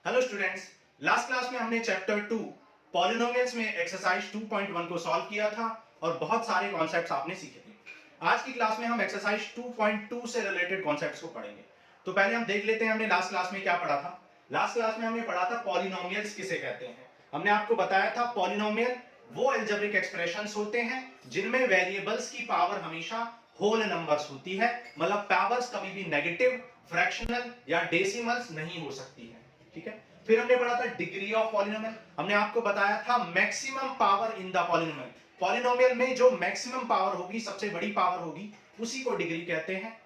Hello students, last class में हमने chapter 2 polynomials में एक्सरसाइज 2.1 को सॉल्व किया था और बहुत सारे कॉन्सेप्ट्स आपने सीखे थे। आज की क्लास में हम एक्सरसाइज 2.2 से रिलेटेड कॉन्सेप्ट्स को पढ़ेंगे। तो पहले हम देख लेते हैं हमने लास्ट क्लास में क्या पढ़ा था। लास्ट क्लास में हमने पढ़ा था पॉलिनोमियल्स किसे कहते हैं। हमने आपको बताया था पॉलिनोमियल वो अलजेब्रिक एक्सप्रेशंस होते हैं जिनमें वेरिएबल्स की पावर हमेशा होल नंबर्स होती है, मतलब पावर्स कभी भी नेगेटिव, फ्रैक्शनल या डेसिमल्स नहीं हो सकती है। ठीक है। फिर हमने पढ़ा था डिग्री ऑफ पॉलिनोमियल। हमने आपको बताया था maximum power in the polynomial. Polynomial में जो मैक्सिमम पावर होगी, सबसे बड़ी पावर होगी, उसी को डिग्री कहते हैं।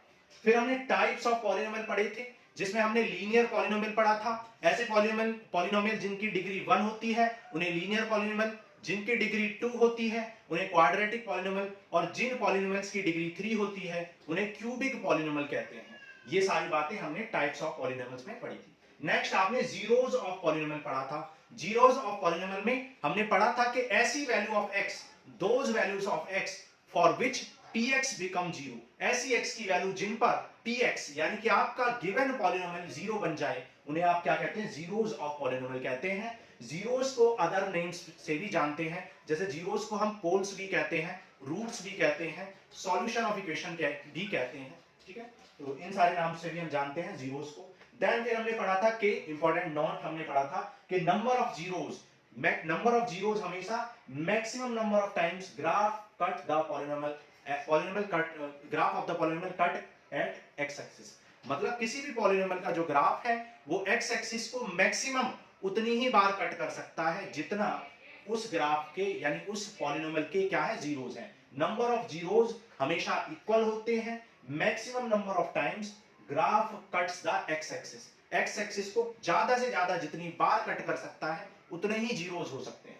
फिर हमने टाइप्स ऑफ पॉलिनोमियल पढ़े थे, जिसमें हमने लीनियर पॉलिनोमियल पढ़ा था। ऐसे पॉलिनोमियल जिनकी डिग्री 1 होती है उन्हें लीनियर पॉलिनोमियल, जिनकी डिग्री 2 होती है उन्हें क्वाड्रेटिक पॉलिनोमियल, और जिन पॉलिनोमियल्स की डिग्री 3 होती है उन्हें क्यूबिक पॉलिनोमियल कहते हैं। ये सारी बातें हमने टाइप्स ऑफ पॉलिनोमियल्स में पढ़ी थी। नेक्स्ट आपने जीरोस ऑफ पॉलिनोमियल पढ़ा था। जीरोस ऑफ पॉलिनोमियल में हमने पढ़ा था कि ऐसी value of x, those values of x for which px become zero, ऐसी x की वैल्यू जिन पर px यानी कि आपका गिवन पॉलिनोमियल जीरो बन जाए, उन्हें आप क्या कहते हैं? जीरोस ऑफ पॉलिनोमियल कहते हैं। जीरोस को अदर नेम्स से भी जानते हैं, जैसे जीरोस को हम पोल्स भी कहते हैं, रूट्स भी कहते हैं, सॉल्यूशन ऑफ इक्वेशन भी कहते हैं। ठीक है, तो इन सारे नाम से भी हम जानते हैं जीरोस को। देन फिर हमने पढ़ा था कि इंपॉर्टेंट नोट हमने पढ़ा था कि नंबर ऑफ जीरोस हमेशा maximum number of times graph cut the polynomial cut graph of the polynomial cut at x axis, मतलब किसी भी पॉलिनोमियल का जो ग्राफ है वो एक्स एक्सिस को मैक्सिमम उतनी ही बार कट कर सकता है जितना उस ग्राफ के यानी उस पॉलिनोमियल के क्या है? जीरोस हैं। नंबर ऑफ जीरोस हमेशा इक्वल होते हैं maximum number of times graph cuts the x axis. X axis को ज्यादा से ज्यादा जितनी बार कट कर सकता है उतने ही जीरोस हो सकते हैं।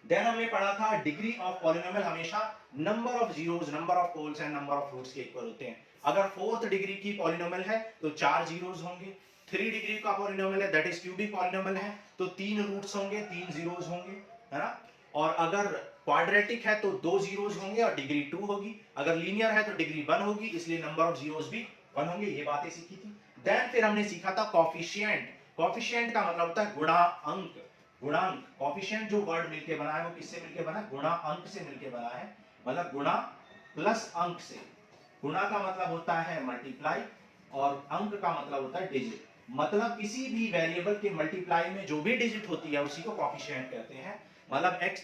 देन हमने पढ़ा था डिग्री ऑफ पॉलिनोमियल हमेशा number of zeros, number of poles and number of roots के इक्वल होते हैं। अगर फोर्थ डिग्री की पॉलिनोमियल है तो 4 जीरोस होंगे। 3 डिग्री का पॉलिनोमियल है दैट इज क्यूबिक पॉलिनोमियल है तो 3 रूट्स होंगे, 3 जीरोस होंगे, है ना। और अगर क्वाड्रेटिक है तो 2 जीरोस होंगे और डिग्री 2 होगी। अगर लीनियर है तो डिग्री 1 होगी, इसलिए नंबर ऑफ जीरोस भी 1 होंगे। ये बातें सीखी थी। देन फिर हमने सीखा था कॉफिशिएंट। कॉफिशिएंट का मतलब होता है गुणांक। गुणांक, कॉफिशिएंट जो वर्ड मिलके बना है वो किससे मिलके बना है? गुणा अंक से मिलके बना है, मतलब गुणा प्लस अंक से। गुणा का मतलब होता है मल्टीप्लाई और अंक का मतलब होता है डिजिट, मतलब किसी भी वेरिएबल के मल्टीप्लाई में जो भी डिजिट होती है उसी को कॉफिशिएंट कहते हैं। मतलब x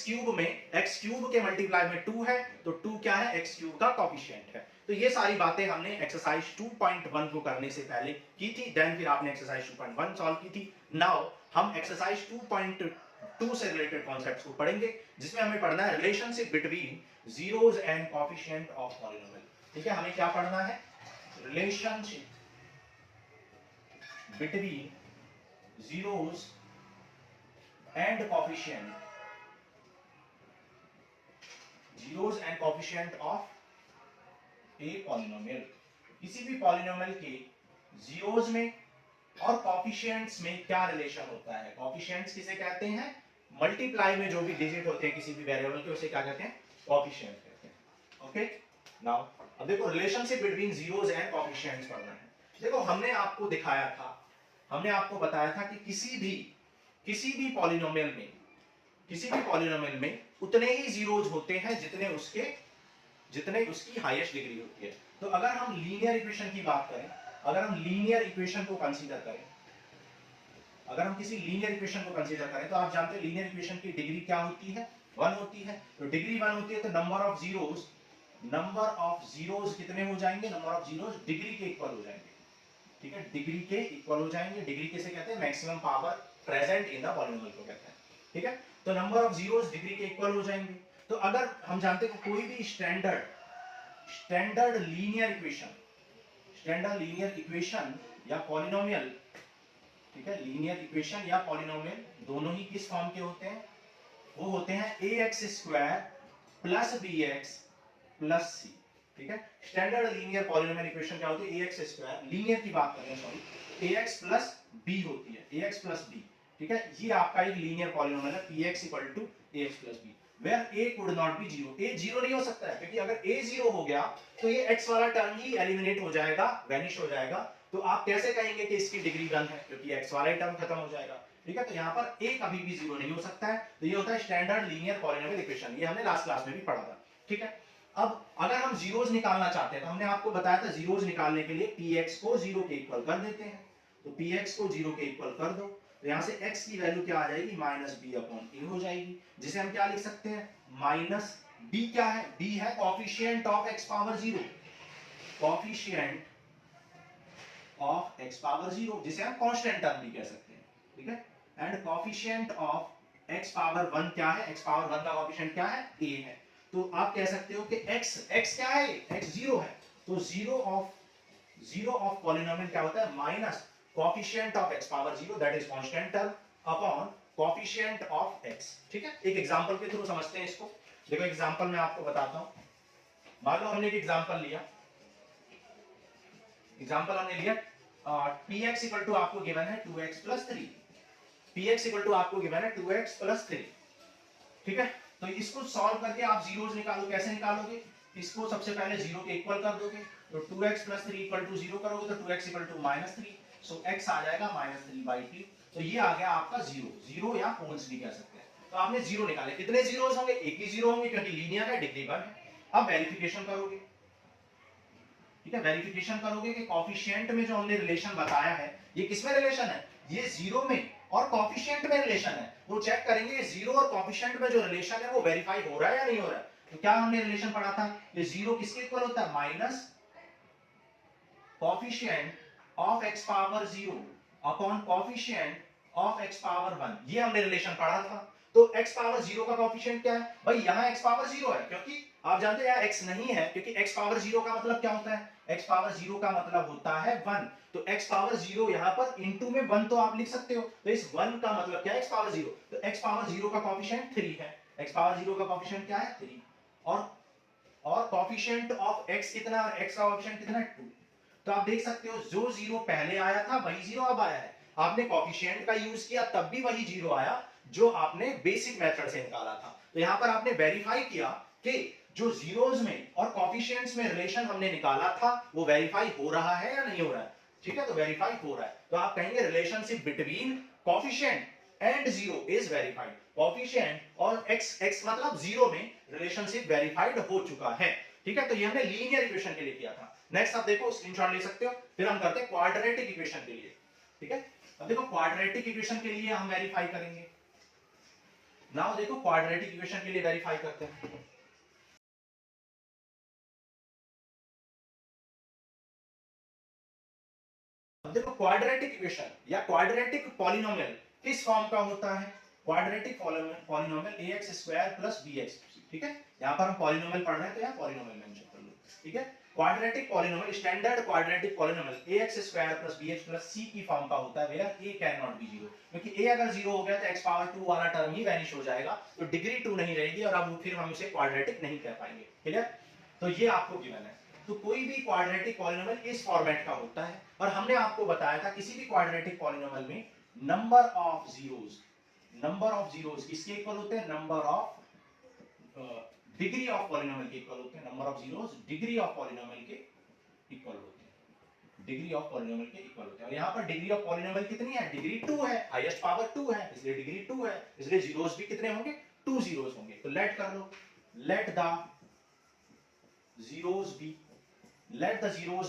क्यूब में x क्यूब के मल्टीप्लाई में 2 है तो 2 क्या है? x क्यूब का कॉफिशिएंट है। तो ये सारी बातें हमने एक्सरसाइज 2.1 को करने से पहले की थी। देन फिर आपने एक्सरसाइज 2.1 सॉल्व की थी। नाउ हम एक्सरसाइज 2.2 से रिलेटेड कॉन्सेप्ट्स को पढ़ेंगे, जिसमें हमें पढ़ना है relationship between zeros and coefficient of polynomial. ठीक है, हमें क्या पढ़ना है? Relationship between zeros and coefficient, zeros and coefficient of a polynomial. किसी भी पॉलिनोमियल के जीरोस में और कोएफिशिएंट्स में क्या रिलेशन होता है? कोएफिशिएंट्स किसे कहते हैं? मल्टीप्लाई में जो भी डिजिट होते हैं किसी भी वेरिएबल के, उसे क्या कहते हैं? कोएफिशिएंट कहते हैं। ओके, नाउ अब देखो relationship between zeros and coefficients पढ़ना है। देखो हमने आपको दिखाया था, हमने आपको बताया था कि किसी भी पॉलिनोमियल में उतने ही जीरोस होते हैं जितने उसकी हाईएस्ट डिग्री होती है। तो अगर हम लीनियर इक्वेशन की बात करें, अगर हम लीनियर इक्वेशन को कंसीडर करें, अगर हम किसी लीनियर इक्वेशन को कंसीडर करें तो आप जानते हैं लीनियर इक्वेशन की डिग्री क्या होती है? 1 होती है। तो डिग्री 1 होती है तो नंबर ऑफ जीरोस कितने हो जाएंगे? नंबर ऑफ जीरोस डिग्री के इक्वल हो जाएंगे। ठीक है, डिग्री के इक्वल हो जाएंगे। डिग्री किसे कहते हैं? Maximum power present in the polynomial को कहते हैं। ठीक है, तो नंबर ऑफ जीरोस डिग्री के इक्वल हो जाएंगे। तो अगर हम जानते हैं कोई भी स्टैंडर्ड लीनियर इक्वेशन या पॉलिनोमियल, ठीक है, लीनियर इक्वेशन या पॉलिनोमियल दोनों ही किस फॉर्म के होते हैं? वो होते हैं ax square plus bx plus c। ठीक है, स्टैंडर्ड लीनियर पॉलिनोमियल इक्वेशन क्या होती है? ax स्क्वायर, लीनियर की बात कर रहे हैं, सॉरी, ax प्लस b होती है, ax प्लस b। ठीक है, ये आपका एक लीनियर पॉलिनोमियल है, px equal to ax plus b, where a could not be zero। a zero नहीं हो सकता है, क्योंकि अगर a जीरो हो गया तो ये x वाला टर्म ही एलिमिनेट हो जाएगा, वैनिश हो जाएगा, तो आप कैसे कहेंगे कि इसकी डिग्री 1 है, क्योंकि x वाला टर्म खत्म हो जाएगा। ठीक है, तो यहाँ पर a कभी भी 0 नहीं हो सकता है। तो ये होता है स्टैंडर्ड लीनियर पॉलिनोमियल इक्वेशन, ये हमने लास्ट क्लास में भी पढ़ा था। ठीक है, अब अगर हम जीरोस निकालना चाहते हैं तो हमने आपको बताया था जीरोस निकालने के लिए px को 0 के इक्वल कर देते हैं। तो px को 0 के इक्वल कर दो, तो यहाँ से x की वैल्यू क्या आ जाएगी, -b/a हो जाएगी, जिसे हम क्या लिख सकते हैं, माइनस b क्या है, b है coefficient of x power 0, coefficient of x power 0, जिसे हम कांस्टेंट टर्म भी कह सकते हैं। ठीक है, and coefficient of x power 1 क्या है, x पावर 1 का कोफिशिएंट क्या है, a है। तो आप कह सकते हो कि x क्या है, x 0 है, तो 0 ऑफ पॉलिनोमियल क्या होता है, minus coefficient of x power 0 that is constant term upon coefficient of x। ठीक है, एक एग्जांपल के थ्रू समझते हैं इसको। देखो एग्जांपल मैं आपको बताता हूं। मान लो हमने एक एग्जांपल लिया, px इक्वल टू आपको गिवन है 2x plus 3, px equal to आपको गिवन है 2x प्लस 3। ठीक है, तो इसको सॉल्व करके आप जीरोस निकालो। कैसे निकालोगे, इसको सबसे पहले 0 के इक्वल कर दोगे, तो 2x प्लस 3 इक्वल टू 0 करोगे तो 2x equal to -3, so x आ जाएगा -3/2। तो ये आ गया आपका 0 या पोल्स भी कह सकते हैं। तो आपने 0 निकाले, कितने जीरोस होंगे, एक ही 0 होंगे क्योंकि लीनियर है, डिग्री 1 है। अब वेरिफिकेशन करोगे। ठीक है, वेरिफिकेशन करोगे कि कोफिशिएंट में जो हमने रिलेशन बताया है, ये किसमें रिलेशन है, ये 0 में और कोफिशिएंट में रिलेशन है। वो चेक करेंगे 0 और कोफिशिएंट में जो रिलेशन है वो वेरीफाई हो रहा है या नहीं हो रहा है। तो क्या हमने रिलेशन पढ़ा था, ये 0 किसके इक्वल होता है, minus coefficient of x power 0 upon coefficient of x power 1, ये हमने रिलेशन पढ़ा था। तो x पावर 0 का कोफिशिएंट क्या है भाई, यहाँ x पावर 0 है, क्योंकि आप जानते हैं यहाँ x नहीं है, क्योंकि x पावर 0 का मतलब क्या होता है, x पावर 0 का मतलब होता है 1। तो x पावर 0 यहाँ पर इनटू में 1 तो आप लिख सकते हो, तो इस 1 का मतलब क्या है, x पावर 0, तो x पावर 0 का कोफिशिएंट 3 है, x पावर 0 का कोफिशिएंट क्या है 3, और कोफिशिएंट ऑफ x कितना है, x का कोफिशिएंट कितना है 2। तो आप देख सकते हो जो 0 पहले आया था वही 0 अब आया है। आपने कोफिशिएंट का यूज किया तब भी वही 0 आया जो आपने बेसिक मेथड से निकाला था। तो यहां पर आपने वेरीफाई किया कि जो जीरोस में और कोफिशिएंट्स में रिलेशन हमने निकाला था वो वेरीफाई हो रहा है या नहीं हो रहा है। ठीक है, तो वेरीफाई हो रहा है, तो आप कहेंगे relationship between coefficient and 0 is verified. Coefficient और x मतलब 0 में रिलेशनशिप वेरीफाइड हो चुका है। ठीक है, तो ये हमने लीनियर इक्वेशन के लिए किया था। नेक्स्ट आप देखो, स्क्रीनशॉट ले सकते हो, फिर हम करते हैं क्वाड्रेटिक इक्वेशन के लिए। ठीक है, अब देखो क्वाड्रेटिक इक्वेशन के लिए हम वेरीफाई करेंगे। नाउ देखो क्वाड्रेटिक इक्वेशन के लिए वेरीफाई करते हैं। अब देखो क्वाड्रेटिक इक्वेशन या क्वाड्रेटिक पॉलिनोमियल किस फॉर्म का होता है, क्वाड्रेटिक पॉलिनोमियल ax² + bx। ठीक है, यहां पर हम पॉलिनोमियल पढ़ रहे हैं तो यहां पॉलिनोमियल मेंशन कर लो। ठीक है, quadratic polynomial, standard quadratic polynomial ax² + bx + c की फॉर्म का होता है, where a can not be 0, क्योंकि a अगर 0 हो गया तो x पावर 2 वाला टर्म ही वैनिश हो जाएगा, तो डिग्री 2 नहीं रहेगी और अब फिर हम उसे क्वाड्रेटिक नहीं कह पाएंगे। क्लियर, तो ये आपको गिवन है। तो कोई भी क्वाड्रेटिक पॉलिनोमियल इस फॉर्मेट का होता है, और हमने आपको बताया था किसी भी क्वाड्रेटिक पॉलिनोमियल में नंबर ऑफ जीरोस किसके इक्वल होते हैं, number of degree of polynomial के इक्वल होते हैं, number of zeros degree of polynomial के इक्वल होते हैं, डिग्री ऑफ पॉलिनोमियल के इक्वल होते हैं। और यहाँ पर डिग्री ऑफ पॉलिनोमियल कितनी है, डिग्री 2 है, हाईएस्ट पावर 2 है, इसलिए डिग्री 2 है, इसलिए जीरोस भी कितने होंगे, 2 जीरोस होंगे। तो लेट कर लो, let the zeros be let the zeros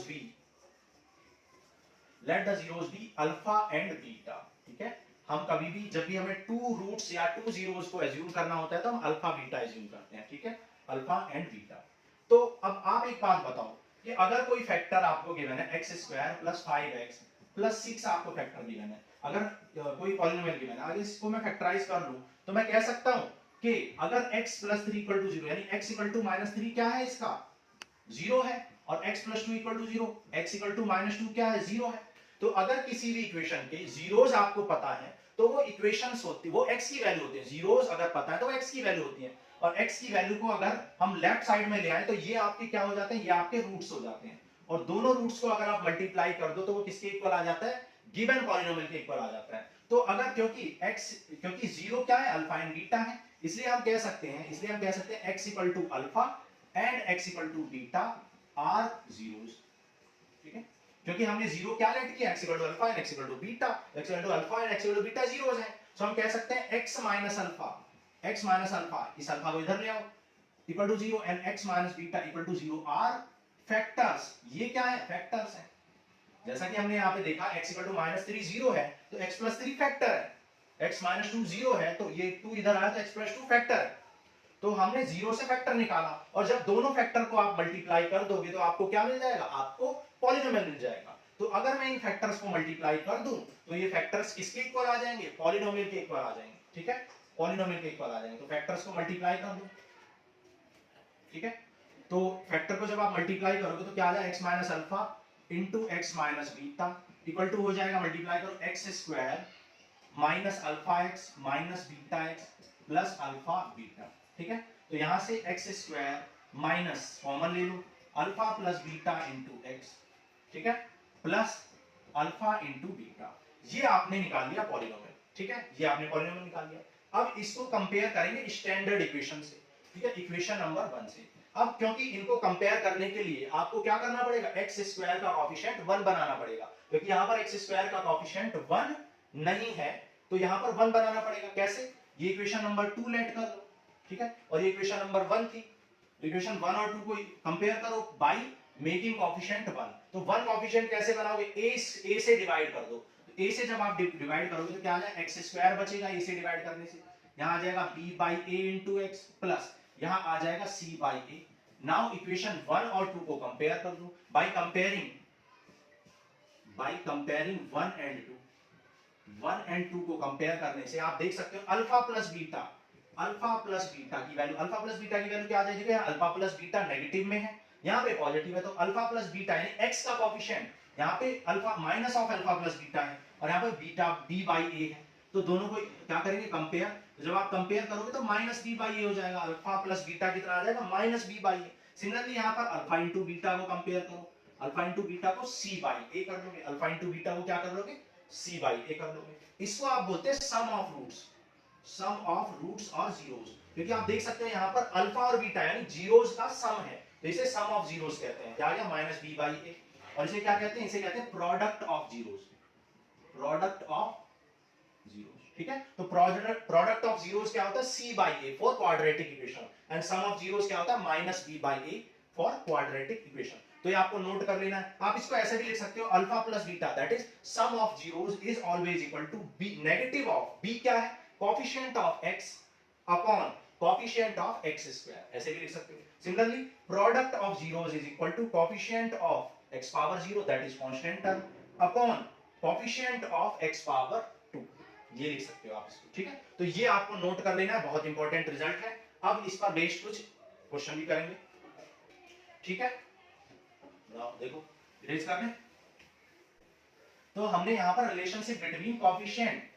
be alpha and beta। ठीक है, हम कभी भी जब भी हमें 2 रूट्स या 2 जीरोस को एज्यूम करना होता है तो हम अल्फा बीटा एज्यूम करते हैं। ठीक है, अल्फा एंड बीटा। तो अब आप एक बात बताओ कि अगर कोई फैक्टर आपको गिवन है x² + 5x + 6 आपको फैक्टर गिवन है, अगर कोई पॉलिनोमियल गिवन है, अगर इसको मैं फैक्टराइज कर लूं तो मैं कह सकता हूं कि अगर x + 3 = 0 यानी x = -3 क्या है, इसका 0 है, और x + 2 = 0, x = -2 क्या है, 0 है। तो अगर किसी भी इक्वेशन के जीरोस आपको पता है तो वो इक्वेशंस होती है, वो x की वैल्यू होती है। जीरोस अगर पता है तो वो x की वैल्यू होती है, और x की वैल्यू को अगर हम लेफ्ट साइड में ले आए तो ये आपके क्या हो जाते हैं, ये आपके रूट्स हो जाते हैं, और दोनों रूट्स को अगर आप मल्टीप्लाई कर दो तो वो किसके इक्वल आ जाता है, गिवन पॉलिनोमियल के इक्वल आ जाता है। तो अगर क्योंकि 0 क्या है, अल्फा एंड बीटा है, इसलिए हम कह सकते हैं x = alpha and x = beta are zeros. ठीक है, क्योंकि हमने जीरो क्या लेट किया, x equal to alpha and x equal to beta, x equal to alpha and x equal to beta zeros हैं, सो हम कह सकते हैं x माइनस अल्फा, इस अल्फा को इधर ले आओ, equal to zero, and x minus beta equal to zero are factors. ये क्या है, फैक्टर्स है। जैसा कि हमने यहाँ पे देखा x equal to minus three zero है तो x प्लस थ्री फैक्टर है, x माइनस टू जीरो है तो ये टू इधर आया तो x प्लस टू फैक्टर है। तो हमने जीरो से फैक्टर निकाला, और जब दोनों फैक्टर को आप मल्टीप्लाई कर दोगे तो आपको क्या मिल जाएगा, आपको पॉलिनोमियल मिल जाएगा। तो अगर मैं इन फैक्टर्स को मल्टीप्लाई कर दूं तो ये फैक्टर्स किसके इक्वल आ जाएंगे, पॉलिनोमियल के इक्वल आ जाएंगे, ठीक है, पॉलिनोमियल के इक्वल आ जाएंगे। तो फैक्टर्स को मल्टीप्लाई कर दो, ठीक है, तो फैक्टर को जब आप मल्टीप्लाई करोगे तो क्या आ जाएगा, x minus alpha into x minus beta equal to हो जाएगा, मल्टीप्लाई करो x square minus alpha x minus beta x plus alpha beta, ठीक है। तो यहां से एक्स स्क्वायर माइनस कॉमन ले लो, alpha plus beta into x, ठीक है, प्लस अल्फा इंटू बीटा, ये आपने निकाल लिया पॉलिनोमियल, ठीक है, ये आपने पॉलिनोमियल निकाल लिया। अब इसको कंपेयर करेंगे स्टैंडर्ड इक्वेशन से, ठीक है, इक्वेशन नंबर 1 से। अब क्योंकि इनको कंपेयर करने के लिए आपको क्या करना पड़ेगा, एक्स स्क्वायर का कोएफिशिएंट 1 बनाना पड़ेगा, क्योंकि यहां पर एक्स स्क्वायर का कोएफिशिएंट 1 नहीं है, तो यहां पर 1 बनाना पड़ेगा। कैसे, ये इक्वेशन नंबर 2 लेट कर लो, ठीक है, और ये इक्वेशन नंबर 1 थी, तो इक्वेशन 1 और 2 को कंपेयर करो बाय मेकिंग कोएफिशिएंट 1। तो 1 कोएफिशिएंट कैसे बनाओगे, a से डिवाइड कर दो, तो a से जब आप डिवाइड करोगे तो क्या आ जाएगा, एक्स स्क्वायर बचेगा a से डिवाइड करने से, यहां आ जाएगा b by a into x plus यहां आ जाएगा c by a। Now equation 1 और 2 को कंपेयर कर दो बाय कंपेयरिंग 1 एंड 2, 1 एंड 2 को कंपेयर करने से आप देख सकते हो अल्फा प्लस बीटा की वैल्यू क्या आ जाएगी, अल्फा प्लस बीटा नेगेटिव में है, यहाँ पे पॉजिटिव है, तो अल्फा प्लस बीटा यानी x का कोएफिशिएंट यहाँ पे alpha minus of alpha plus beta है, और यहाँ पे बीटा b बाई a है, तो दोनों को क्या करेंगे, कंपेयर। तो जब आप कंपेयर करोगे तो माइनस b बाई a हो जाएगा, अल्फा प्लस बीटा कितना आ जाएगा, minus b by a। Similarly यहाँ पर अल्फा इंटू बीटा को कंपेयर करो, अल्फा इंटू बीटा को c बाई a कर लोगे, अल्फा इंटू बीटा को क्या कर लोगे, c बाई a कर लोगे। इसको आप बोलते हैं सम ऑफ रूट्स और जीरोस, क्योंकि आप देख सकते हैं यहाँ पर अल्फा और बीटा यानी जीरोस का सम है, तो इसे सम ऑफ जीरोस कहते हैं, क्या आ गया, माइनस b बाई a। और इसे क्या कहते हैं, इसे कहते हैं प्रोडक्ट ऑफ जीरोस, ठीक है। तो प्रोडक्ट ऑफ जीरोस क्या होता है, c by a for quadratic equation, and sum of zeros क्या होता है, minus b by a for quadratic equation. तो ये आपको नोट कर लेना है। आप इसको ऐसे भी लिख सकते हो, alpha plus beta that is sum of zeros is always equal to b, negative of b क्या है, coefficient of x upon coefficient of x square, ऐसे भी लिख सकते हो। Similarly product of zeros is equal to coefficient of x power 0 that is constant term upon coefficient of x power 2, ये लिख सकते हो आप इसको, ठीक है। तो ये आपको नोट कर लेना है, बहुत इंपॉर्टेंट रिजल्ट है। अब इस पर बेस्ड कुछ क्वेश्चन भी करेंगे, ठीक है, देखो इरेज कर लें। तो हमने यहां पर relationship between coefficient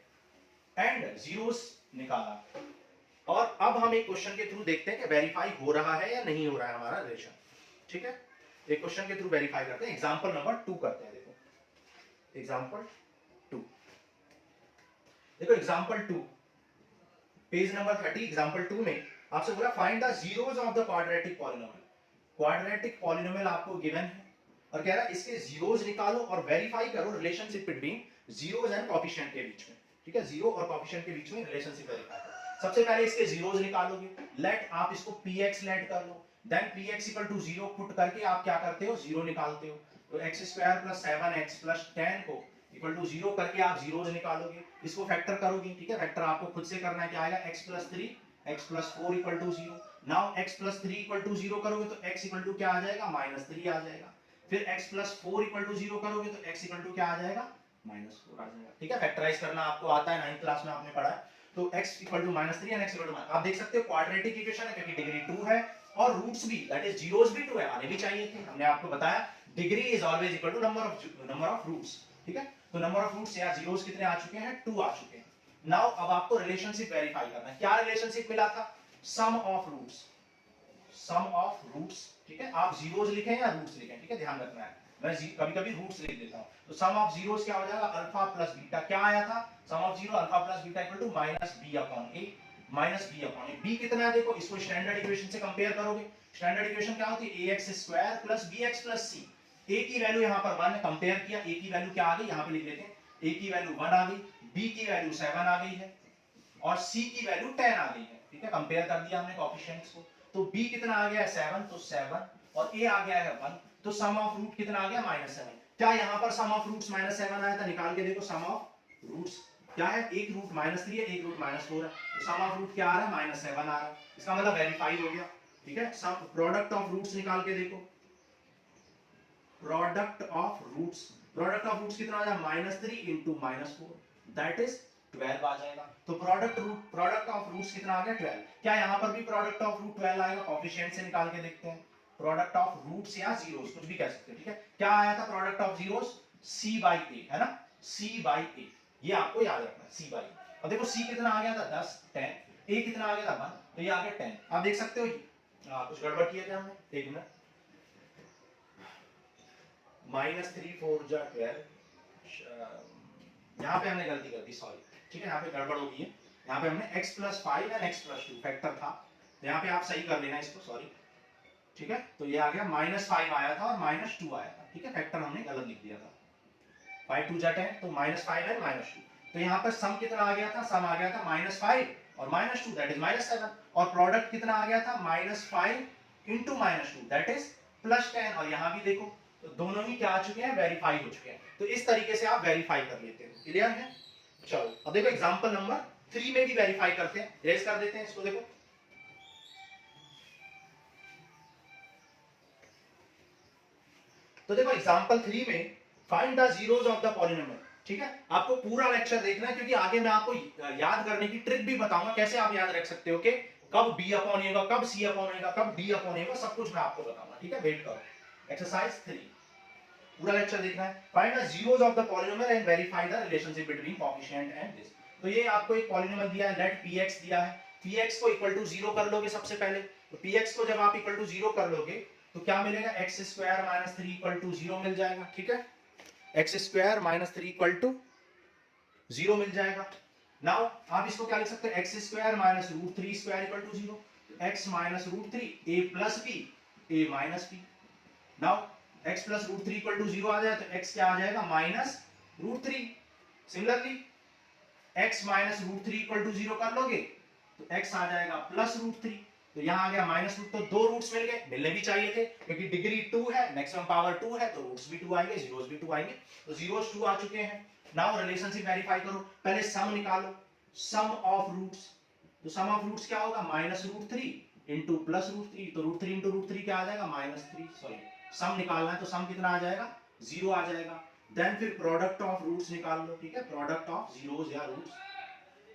and zeros निकाला, और अब हम एक क्वेश्चन के थ्रू देखते हैं कि वेरीफाई हो रहा है या नहीं हो रहा है हमारा रिलेशन, ठीक है। एक क्वेश्चन के थ्रू वेरीफाई करते हैं, एग्जांपल नंबर 2 करते हैं। देखो एग्जांपल 2, देखो एग्जांपल 2 पेज नंबर 30, एग्जांपल 2 में आपसे बोला find the zeros of the quadratic polynomial. Quadratic polynomial आपको गिवन है और कह रहा है इसके जीरोस निकालो और वेरीफाई करो relationship between zeros and coefficient के बीच में, ठीक है, जीरो और कोएफिशिएंट के बीच में रिलेशनशिप वेरीफाई करो। सबसे पहले इसके जीरोस निकालोगे, लेट आप इसको px लेट कर लो, then px equal to 0 put करके आप क्या करते हो, जीरो निकालते हो। तो x square plus 7x plus 10 को इक्वल टू 0 करके आप जीरोस निकालोगे, इसको फैक्टर करोगे, ठीक है, फैक्टर आपको खुद से करना है, क्या आएगा, x plus 3 x plus 4 equal to 0। Now x plus 3 equal to 0 करोगे तो x इक्वल टू क्या आ जाएगा, माइनस 3 आ जाएगा। फिर x प्लस 4 इक्वल टू 0 करोगे तो x इक्वल टू क्या आ जाएगा, माइनस 4 आ जाएगा, ठीक है। फैक्टराइज करना आपको आता है, 9th क्लास में आपने पढ़ा है। तो x equal to minus 3 and x equal to, आप देख सकते हो क्वाड्रेटिक इक्वेशन है क्योंकि डिग्री 2 है और रूट्स भी दैट इज जीरोस भी 2 है, आने भी चाहिए थे। हमने आपको बताया degree is always equal to number of roots, ठीक है। तो नंबर ऑफ रूट्स या जीरोस कितने आ चुके हैं, 2 आ चुके हैं। नाउ अब आपको रिलेशनशिप वेरीफाई करना है। क्या रिलेशनशिप मिला था, सम ऑफ रूट्स, ठीक है। आप जीरोस लिखें या रूट्स लिखें, ठीक है, ध्यान रखना है, मैं कभी-कभी रूट्स लिख देता हूं। तो सम ऑफ जीरोस क्या हो जाएगा, अल्फा प्लस बीटा, क्या आया था, sum of zero alpha plus beta equal to minus B upon A, B कितना है, देखो इसको स्टैंडर्ड इक्वेशन से कंपेयर करोगे। स्टैंडर्ड इक्वेशन क्या होती है, ax square plus bx plus c, A की वैल्यू यहाँ पर 1 है, कंपेयर किया, ए की वैल्यू क्या आ गई, यहाँ पे लिख लेते हैं, ए की वैल्यू 1 आ गई, बी की वैल्यू 7 आ गई है और सी की वैल्यू 10 आ गई है। ठीक है, कंपेयर कर दिया हमने कोएफिशिएंट्स को, तो बी कितना आ गया है 7, तो 7 और ए आ गया है 1, तो सम ऑफ रूट कितना आ गया -7। क्या यहाँ पर सम ऑफ रूट्स -7 आया था, निकाल के देखो सम ऑफ रूट्स क्या है, एक रूट -3 है, एक रूट -4 है, तो सम ऑफ रूट क्या आ रहा है -7 आ रहा है, इसका मतलब वेरीफाई हो गया। ठीक है, सम प्रोडक्ट ऑफ रूट्स निकाल के देखो, प्रोडक्ट ऑफ रूट्स कितना आ जाएगा -3 इंटू -4 दैट इज 12 आ जाएगा। तो प्रोडक्ट ऑफ रूट्स कितना आ गया 12। क्या यहाँ पर भी प्रोडक्ट ऑफ रूट 12 आएगा, कोएफिशिएंट से निकाल के देखते हैं, प्रोडक्ट ऑफ रूट्स या जीरोस कुछ भी कह सकते हैं। ठीक है, क्या आया था product of zeros, c by A है ना, c बाई ए, ये आपको याद रखना है c बाई ए। अब देखो c कितना आ गया था 10, 10, a कितना आ गया था 1, तो ये आ गया 10। आप देख सकते हो कुछ गड़बड़ किया क्या हमने, एक मिनट, -3 4 जा 12, यहाँ पे हमने गलती कर दी, सॉरी। ठीक है, यहाँ पे गड़बड़ हो गई है, यहाँ पे हमने x + 5 एंड x + 2 फैक्टर था, तो यहाँ पे आप सही कर लेना इसको, सॉरी। ठीक है, तो ये आ गया -5 आया था और -2 आया था। ठीक है, फैक्टर हमने गलत लिख दिया था, 5 2 जा 10, तो -5 एंड -2, तो यहाँ पर सम कितना आ गया था, सम आ गया था -5 और -2 दैट इज -7, और प्रोडक्ट कितना आ गया था -5 इंटू -2 दैट इज +10, और यहाँ भी देखो तो दोनों ही क्या आ चुके हैं, वेरीफाई हो चुके हैं। तो इस तरीके से आप वेरीफाई कर लेते हो, क्लियर है। चलो अब देखो एग्जांपल नंबर 3 में भी वेरीफाई करते हैं, रेज कर देते हैं इसको, देखो तो देखो एग्जांपल 3 में find the zeros of the polynomial. ठीक है, आपको पूरा लेक्चर देखना है, क्योंकि आगे मैं आपको याद करने की ट्रिक भी बताऊंगा, कैसे आप याद रख सकते हो कि कब b अपॉन a होगा, कब c अपॉन a होगा, कब d अपॉन a होगा, सब कुछ मैं आपको बताऊंगा। ठीक है, वेट करो, एक्सरसाइज 3 पूरा लेक्चर देखना है, find the zeros of the polynomial and verify the relationship between coefficient and this. तो ये आपको एक पॉलिनोमियल दिया है, लेट px दिया है, px को इक्वल टू 0 कर लोगे सबसे पहले, तो px को जब आप इक्वल टू 0 कर लोगे तो क्या मिलेगा, x square minus 3 equal to 0 मिल जाएगा। ठीक है, x square minus 3 equal to 0 मिल जाएगा। नाउ आप इसको क्या लिख सकते हैं, x square minus root 3 square equal to 0, x minus root 3 a plus b a minus b। Now x plus root 3 equal to 0 आ जाए तो x क्या आ जाएगा, minus root 3। Similarly x minus root 3 equal to 0 कर लोगे तो x आ जाएगा प्लस रूट 3, तो यहाँ आ गया माइनस रूट, तो दो रूट्स मिल गए, मिलने भी चाहिए थे क्योंकि डिग्री 2 है, मैक्सिमम पावर 2 है, तो रूट्स भी 2 आएंगे, जीरोस भी 2 आएंगे, तो जीरोस 2 आ चुके हैं। नाउ रिलेशनशिप वेरीफाई करो, पहले सम निकालो, सम ऑफ रूट्स, तो सम ऑफ रूट्स क्या होगा, minus root 3 into plus root 3, तो रूट 3 इंटू रूट 3 क्या आ जाएगा, -3, सॉरी सम निकालना है, तो सम कितना आ जाएगा, 0 आ जाएगा। देन फिर प्रोडक्ट ऑफ रूट्स निकाल लो। ठीक है, प्रोडक्ट ऑफ जीरोस या रूट्स।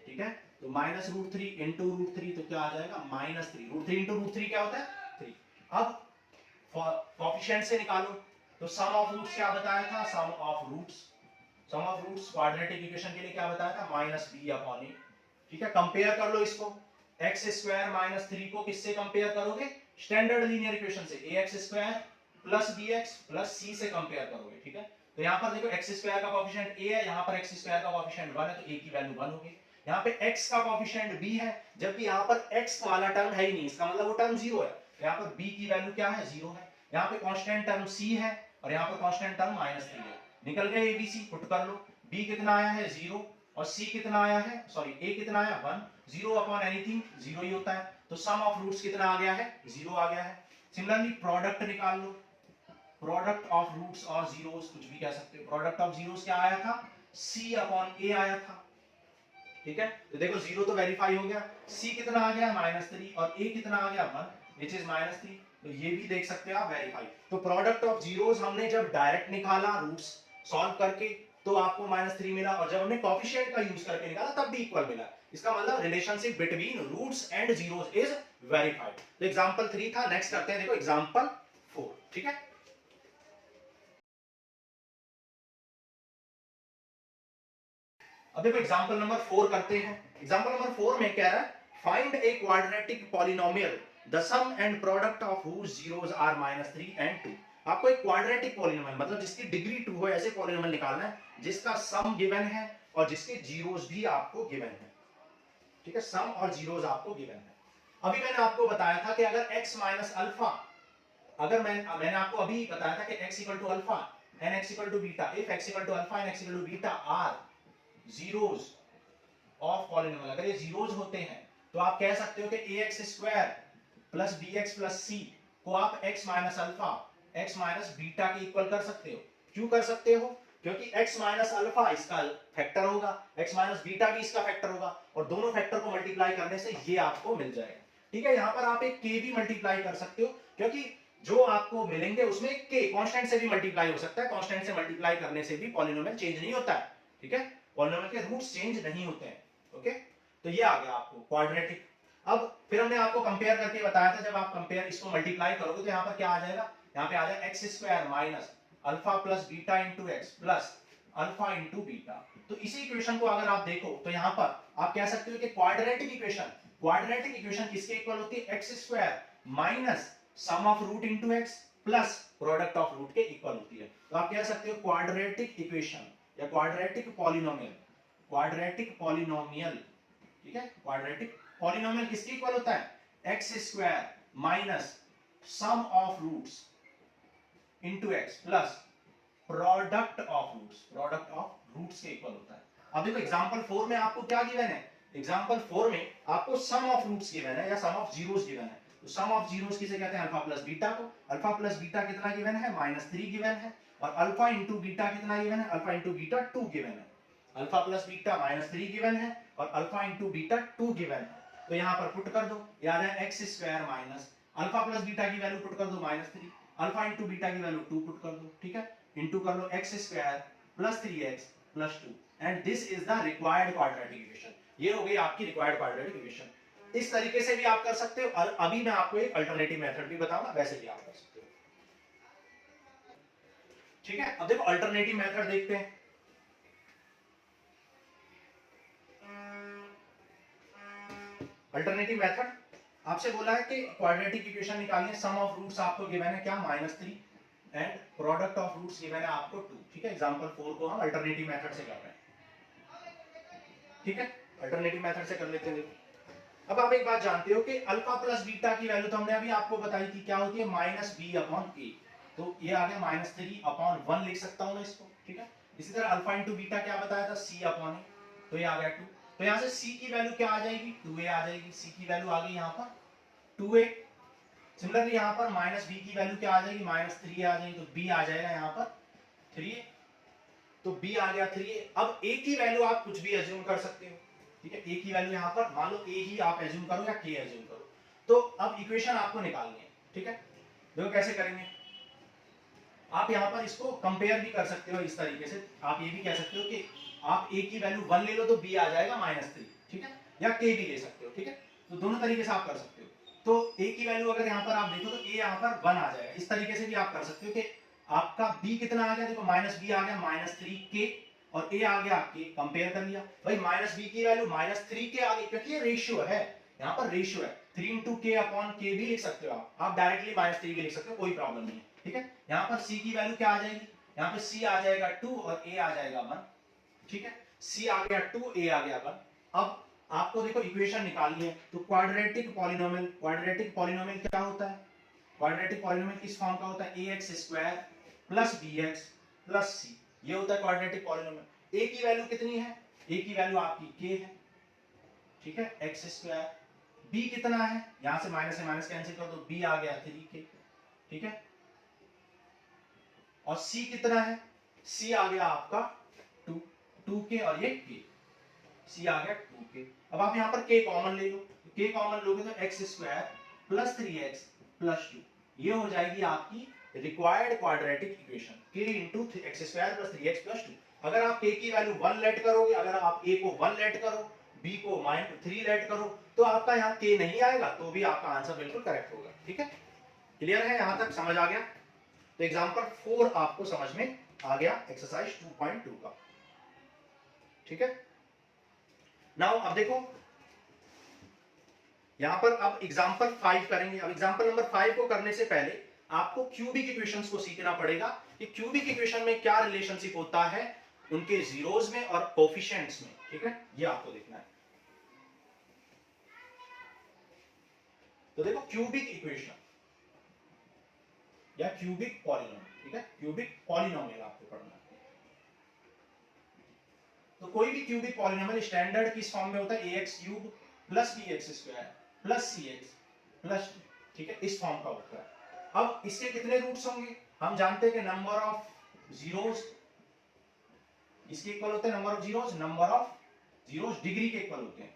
ठीक है, तो माइनस रूट 3 इंटू रूट 3 तो क्या आ जाएगा, -3, रूट 3 इंटू रूट 3 क्या होता है 3। अब कोएफिशिएंट से निकालो, तो सम ऑफ रूट्स क्या बताया था, sum of roots quadratic equation के लिए क्या बताया था, -b अपॉन a। ठीक है, कंपेयर कर लो इसको, x स्क्वायर माइनस 3 को किससे कंपेयर करोगे, स्टैंडर्ड लीनियर इक्वेशन से, ax square plus bx plus c से कंपेयर करोगे। ठीक है, तो यहाँ पर देखो x स्क्वायर का कोएफिशिएंट a है, यहाँ पर x स्क्वायर का कोएफिशिएंट 1 है, तो a की वैल्यू 1 होगी। यहाँ पे x का कोएफिशिएंट b है, जबकि यहाँ पर x वाला टर्म है ही नहीं, इसका मतलब वो टर्म 0 है, तो यहाँ पर b की वैल्यू क्या है, 0 है। यहाँ पे कांस्टेंट टर्म c है और यहाँ पर कांस्टेंट टर्म -3 है, निकल गए abc, पुट कर लो, b कितना आया है 0 और c कितना आया है, सॉरी a कितना आया 1, 0 अपॉन एनीथिंग 0 ही होता है, तो सम ऑफ रूट्स कितना आ गया है, 0 आ गया है। सिमिलरली प्रोडक्ट निकाल लो, प्रोडक्ट ऑफ रूट्स और जीरोस कुछ भी कह सकते हो, प्रोडक्ट ऑफ जीरोस क्या आया था, c अपॉन a आया था। ठीक है, तो देखो 0 तो वेरीफाई हो गया, c कितना आ गया -3 और a कितना आ गया 1 व्हिच इज -3, तो ये भी देख सकते हो आप वेरीफाई। तो प्रोडक्ट ऑफ जीरोस हमने जब डायरेक्ट निकाला रूट्स सॉल्व करके तो आपको -3 मिला, और जब हमने कोएफिशिएंट का यूज करके निकाला तब भी इक्वल मिला। इसका मतलब relationship between roots and zeros is verified. तो एग्जांपल 3 था, नेक्स्ट करते हैं देखो एग्जांपल 4। ठीक है, अब देखो एग्जांपल नंबर 4 करते हैं। एग्जांपल नंबर 4 में कह रहा है find a quadratic polynomial the sum and product of whose zeros are -3 and 2। आपको एक क्वाड्रेटिक पॉलिनोमियल मतलब जिसकी डिग्री 2 हो ऐसे पॉलिनोमियल निकालना है जिसका सम गिवन है और जिसके जीरोस भी आपको गिवन है। ठीक है, सम और जीरोस आपको गिवन है। अभी मैंने आपको बताया था कि अगर x माइनस अल्फा अगर मैंने आपको अभी बताया था कि x equal to alpha and x equal to beta, if x equal to alpha and x equal to beta are zeros of polynomial, अगर ये जीरोज होते हैं तो आप कह सकते हो कि ax square plus bx plus c को आप x minus alpha x minus beta के इक्वल कर सकते हो। क्यों कर सकते हो? क्योंकि x माइनस अल्फा इसका फैक्टर होगा, x माइनस बीटा भी इसका फैक्टर होगा, और दोनों फैक्टर को मल्टीप्लाई करने से ये आपको मिल जाएगा। ठीक है, यहाँ पर आप एक k भी मल्टीप्लाई कर सकते हो, क्योंकि जो आपको मिलेंगे उसमें k कांस्टेंट से भी मल्टीप्लाई हो सकता है, कांस्टेंट से मल्टीप्लाई करने से भी पॉलिनोमियल चेंज नहीं होता है। ठीक है, पॉलिनोमियल के रूट्स चेंज नहीं होते हैं। ओके, तो ये आ गया आपको क्वाड्रेटिक। अब फिर हमने आपको कंपेयर करके बताया था, जब आप कंपेयर इसको मल्टीप्लाई करोगे तो यहाँ पर क्या आ जाएगा, यहाँ पे आ जाएगा x square minus alpha plus beta into x plus alpha into beta. तो इसी इक्वेशन को अगर आप देखो तो यहाँ पर आप कह सकते हो कि क्वाड्रेटिक इक्वेशन किसके इक्वल होती है, x square minus sum of root into x plus product of root के इक्वल होती है। तो आप कह सकते हो क्वाड्रेटिक इक्वेशन या क्वाड्रेटिक पॉलिनोमियल। ठीक है, क्वाड्रेटिक पॉलिनोमियल किसके इक्वल होता है, x square minus sum of roots into x plus product of roots के इक्वल होता है। अब देखो एग्जांपल 4 में आपको क्या गिवन है, एग्जांपल 4 में आपको सम ऑफ रूट्स गिवन है या सम ऑफ जीरोस गिवन है। तो सम ऑफ जीरोस किसे कहते हैं, अल्फा प्लस बीटा को। अल्फा प्लस बीटा कितना गिवन है, -3 गिवन है, और अल्फा इंटू बीटा कितना गिवन है, अल्फा इंटू बीटा 2 गिवन है। अल्फा प्लस बीटा -3 गिवन है और अल्फा इंटू बीटा 2 गिवन है। तो यहाँ पर पुट कर दो, याद है x square minus alpha plus beta की वैल्यू पुट कर दो -3, अल्फा इंटू बीटा की वैल्यू 2 पुट कर दो। ठीक है, इंटू कर लो x square plus 3x plus 2, and this is the required quadratic equation. ये हो गई आपकी रिक्वायर्ड क्वाड्रेटिक इक्वेशन। इस तरीके से भी आप कर सकते हो, और अभी मैं आपको एक अल्टरनेटिव मेथड भी बताऊंगा, वैसे भी आप कर सकते हो। ठीक है, अब देखो अल्टरनेटिव मेथड देखते हैं। अल्टरनेटिव मेथड आपसे बोला है कि क्वाड्रेटिक इक्वेशन निकालिए, सम ऑफ रूट्स आपको गिवन है क्या, -3, and product of roots given है आपको 2। ठीक है, एग्जांपल 4 को हम अल्टरनेटिव मेथड से कर रहे हैं। ठीक है, अल्टरनेटिव मेथड से कर लेते हैं। अब आप एक बात जानते हो कि अल्फा प्लस बीटा की वैल्यू तो हमने अभी आपको बताई थी, क्या होती है, -b/a। तो ये आ गया -3/1 लिख सकता हूं मैं इसको। ठीक है, इसी तरह अल्फा इंटू बीटा क्या बताया था, c/a, तो ये आ गया 2। तो यहां से c की वैल्यू क्या आ जाएगी, 2a आ जाएगी। c की वैल्यू आ गई यहां पर 2a। सिमिलरली यहां पर -b की वैल्यू क्या आ जाएगी, -3 आ जाएगी, तो b आ जाएगा यहां पर 3a। तो b आ गया 3a। अब a की वैल्यू आप कुछ भी अज्यूम कर सकते हो। ठीक है, a की वैल्यू यहां पर मान लो a ही आप अज्यूम करो या k अज्यूम करो। तो अब इक्वेशन आपको निकालनी है। ठीक है, देखो कैसे करेंगे, आप यहां पर इसको कंपेयर भी कर सकते हो इस तरीके से। आप ये भी कह सकते हो कि आप a की वैल्यू 1 ले लो तो b आ जाएगा -3। ठीक है, या k भी ले सकते हो। ठीक है, तो दोनों तरीके से आप कर सकते हो। तो a की वैल्यू अगर यहां पर आप देखो तो a यहां पर 1 आ जाएगा। इस तरीके से भी आप कर सकते हो कि आपका b कितना आ गया, देखो -b आ गया -3k, और a आ गया k, कंपेयर कर लिया भाई, -b की वैल्यू -3k आ गई, क्योंकि ये रेशियो है, यहां पर रेशियो है। 3k/k भी लिख सकते हो आप डायरेक्टली -3 भी लिख सकते हो, कोई प्रॉब्लम नहीं है। ठीक है, यहां पर c की वैल्यू क्या आ जाएगी, यहां पे c आ जाएगा 2 और a आ जाएगा 1। ठीक है, c आ गया 2, a आ गया 1। अब आपको देखो इक्वेशन निकालनी है, तो क्वाड्रेटिक पॉलिनोमियल क्या होता है, क्वाड्रेटिक पॉलिनोमियल किस फॉर्म का होता है, ax square plus bx plus c, ये होता है क्वाड्रेटिक पॉलिनोमियल। a की वैल्यू कितनी है, a की वैल्यू आपकी k है। ठीक है, x स्क्वायर, b कितना है, यहां से माइनस से माइनस कैंसिल कर दो, b आ गया 3k। ठीक है, और c कितना है, c आ गया आपका 2k, और ये k, c आ गया 2k। अब आप यहां पर k कॉमन ले लो, k कॉमन लोगे तो x square plus 3x plus 2, ये हो जाएगी आपकी required quadratic equation, k into x square plus 3x plus 2। अगर आप k की वैल्यू 1 लेट करोगे, अगर आप a को 1 लेट करो, b को -3 लेट करो, तो आपका यहाँ k नहीं आएगा, तो भी आपका आंसर बिल्कुल करेक्ट होगा। ठीक है, क्लियर है, यहां तक समझ आ गया। तो एग्जांपल 4 आपको समझ में आ गया एक्सरसाइज 2.2 का। ठीक है, नाउ अब देखो यहां पर अब एग्जांपल 5 करेंगे। अब एग्जांपल नंबर 5 को करने से पहले आपको क्यूबिक इक्वेशंस को सीखना पड़ेगा कि क्यूबिक इक्वेशन में क्या रिलेशनशिप होता है उनके जीरोस में और कोफिशिएंट्स में। ठीक है, ये आपको देखना है। तो देखो क्यूबिक इक्वेशन, या क्यूबिक पॉलिनोमियल, ठीक है, क्यूबिक पॉलिनोमियल आपको पढ़ना है। तो कोई भी क्यूबिक पॉलिनोमियल स्टैंडर्ड किस फॉर्म में होता है, ax cube plus bx square plus cx plus, ठीक है, इस फॉर्म का होता है। अब इसके कितने रूट्स होंगे, हम जानते हैं कि नंबर ऑफ जीरोस इसके इक्वल होते हैं, नंबर ऑफ जीरोस डिग्री के इक्वल होते हैं,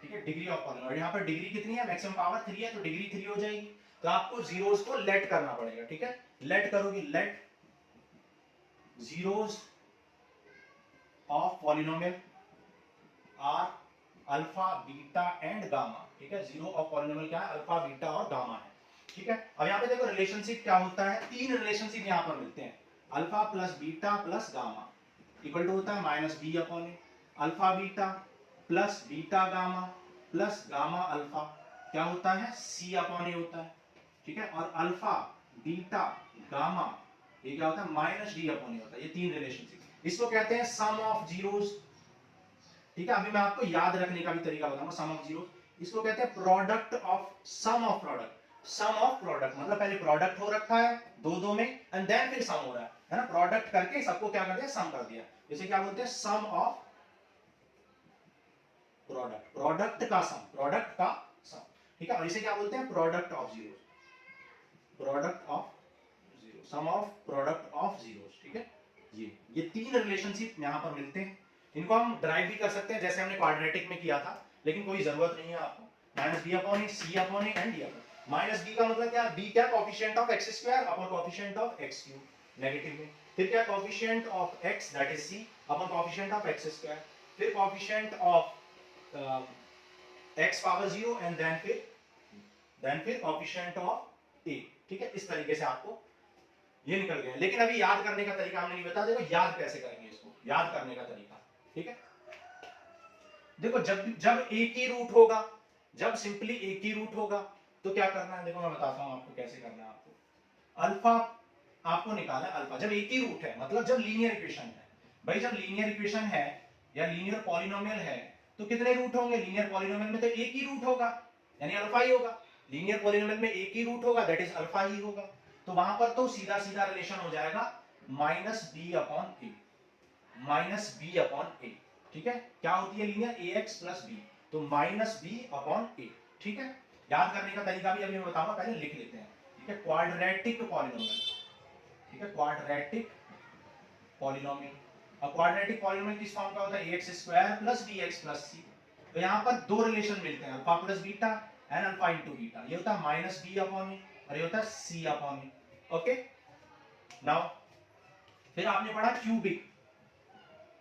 ठीक है, डिग्री ऑफ पॉलिनोमियल। यहाँ पर डिग्री कितनी है, मैक्सिमम पावर 3 है, तो डिग्री 3 हो जाएगी। तो आपको जीरोस को लेट करना पड़ेगा, ठीक है, लेट करोगे, let zeros of polynomial are alpha beta and gamma, ठीक है, जीरो ऑफ पॉलिनोमियल क्या है, अल्फा बीटा और गामा है, ठीक है। अब यहाँ पे देखो रिलेशनशिप क्या होता है, तीन रिलेशनशिप यहाँ पर मिलते हैं, alpha plus beta plus gamma equal to होता है minus B upon A, alpha beta plus beta gamma plus gamma alpha क्या होता है, सी अपॉन ए होता है, ठीक है, और अल्फा बीटा गामा ये क्या होता है, माइनस डी अपॉन ए होता है। ये तीन रिलेशनशिप, इसको कहते हैं सम ऑफ जीरोस, ठीक है। अभी मैं आपको याद रखने का भी तरीका बताऊंगा, सम ऑफ जीरोस, इसको कहते हैं product of sum of product. Sum of product मतलब पहले प्रोडक्ट हो रखा है दो में एंड देन फिर सम हो रहा है ना, प्रोडक्ट करके सबको क्या कर दिया, सम कर दिया, जैसे क्या बोलते हैं, सम ऑफ प्रोडक्ट, प्रोडक्ट का सम, ठीक है, और इसे क्या बोलते हैं, product of zeros, product of zero, sum of product of zeros, ठीक है। ये तीन रिलेशनशिप यहां पर मिलते हैं, इनको हम ड्राइव भी कर सकते हैं जैसे हमने क्वाड्रेटिक में किया था, लेकिन कोई जरूरत नहीं है आपको। Minus B upon A, C upon A and D upon, minus B का मतलब क्या, बी क्या, coefficient of x square upon coefficient of x cube, negative में, फिर क्या, coefficient of x that is C upon coefficient of x square, फिर coefficient of x power 0 and then फिर coefficient of A, ठीक है। इस तरीके से आपको ये निकल गया। लेकिन अभी याद करने का तरीका हमने नहीं बताया, देखो याद कैसे करेंगे इसको, याद करने का तरीका, ठीक है। देखो जब एक ही रूट होगा, जब सिंपली एक ही रूट होगा तो क्या करना है, देखो मैं बताता हूं आपको कैसे करना है। आपको अल्फा आपको निकालना है, अल्फा जब एक ही रूट है, मतलब जब लीनियर इक्वेशन है, भाई जब लीनियर इक्वेशन है या लीनियर पॉलिनोमियल है तो कितने रूट होंगे, लीनियर पॉलिनोमियल में तो एक ही रूट होगा, यानी अल्फा ही होगा, लीनियर पॉलिनोमियल में एक ही रूट होगा दैट इज अल्फा ही होगा। तो वहां पर तो सीधा सीधा रिलेशन हो जाएगा माइनस बी अपॉन ए, माइनस बी अपॉन ए, ठीक है, क्या होती है लीनियर, ए एक्स प्लस बी, तो माइनस बी अपॉन ए, ठीक है। याद करने का तरीका भी अभी मैं बताऊंगा, पहले लिख लेते हैं, ठीक है, क्वाड्रेटिक पॉलिनोमियल, ठीक है, क्वाड्रेटिक पॉलिनोमियल। अब क्वाड्रेटिक पॉलिनोमियल किस फॉर्म का होता है, ax square plus bx plus c। तो यहाँ पर दो रिलेशन मिलते हैं, alpha plus beta and alpha into beta, ये होता है माइनस b अपॉन ए और ये होता है c अपॉन ए, ओके। नाउ फिर आपने पढ़ा cubic,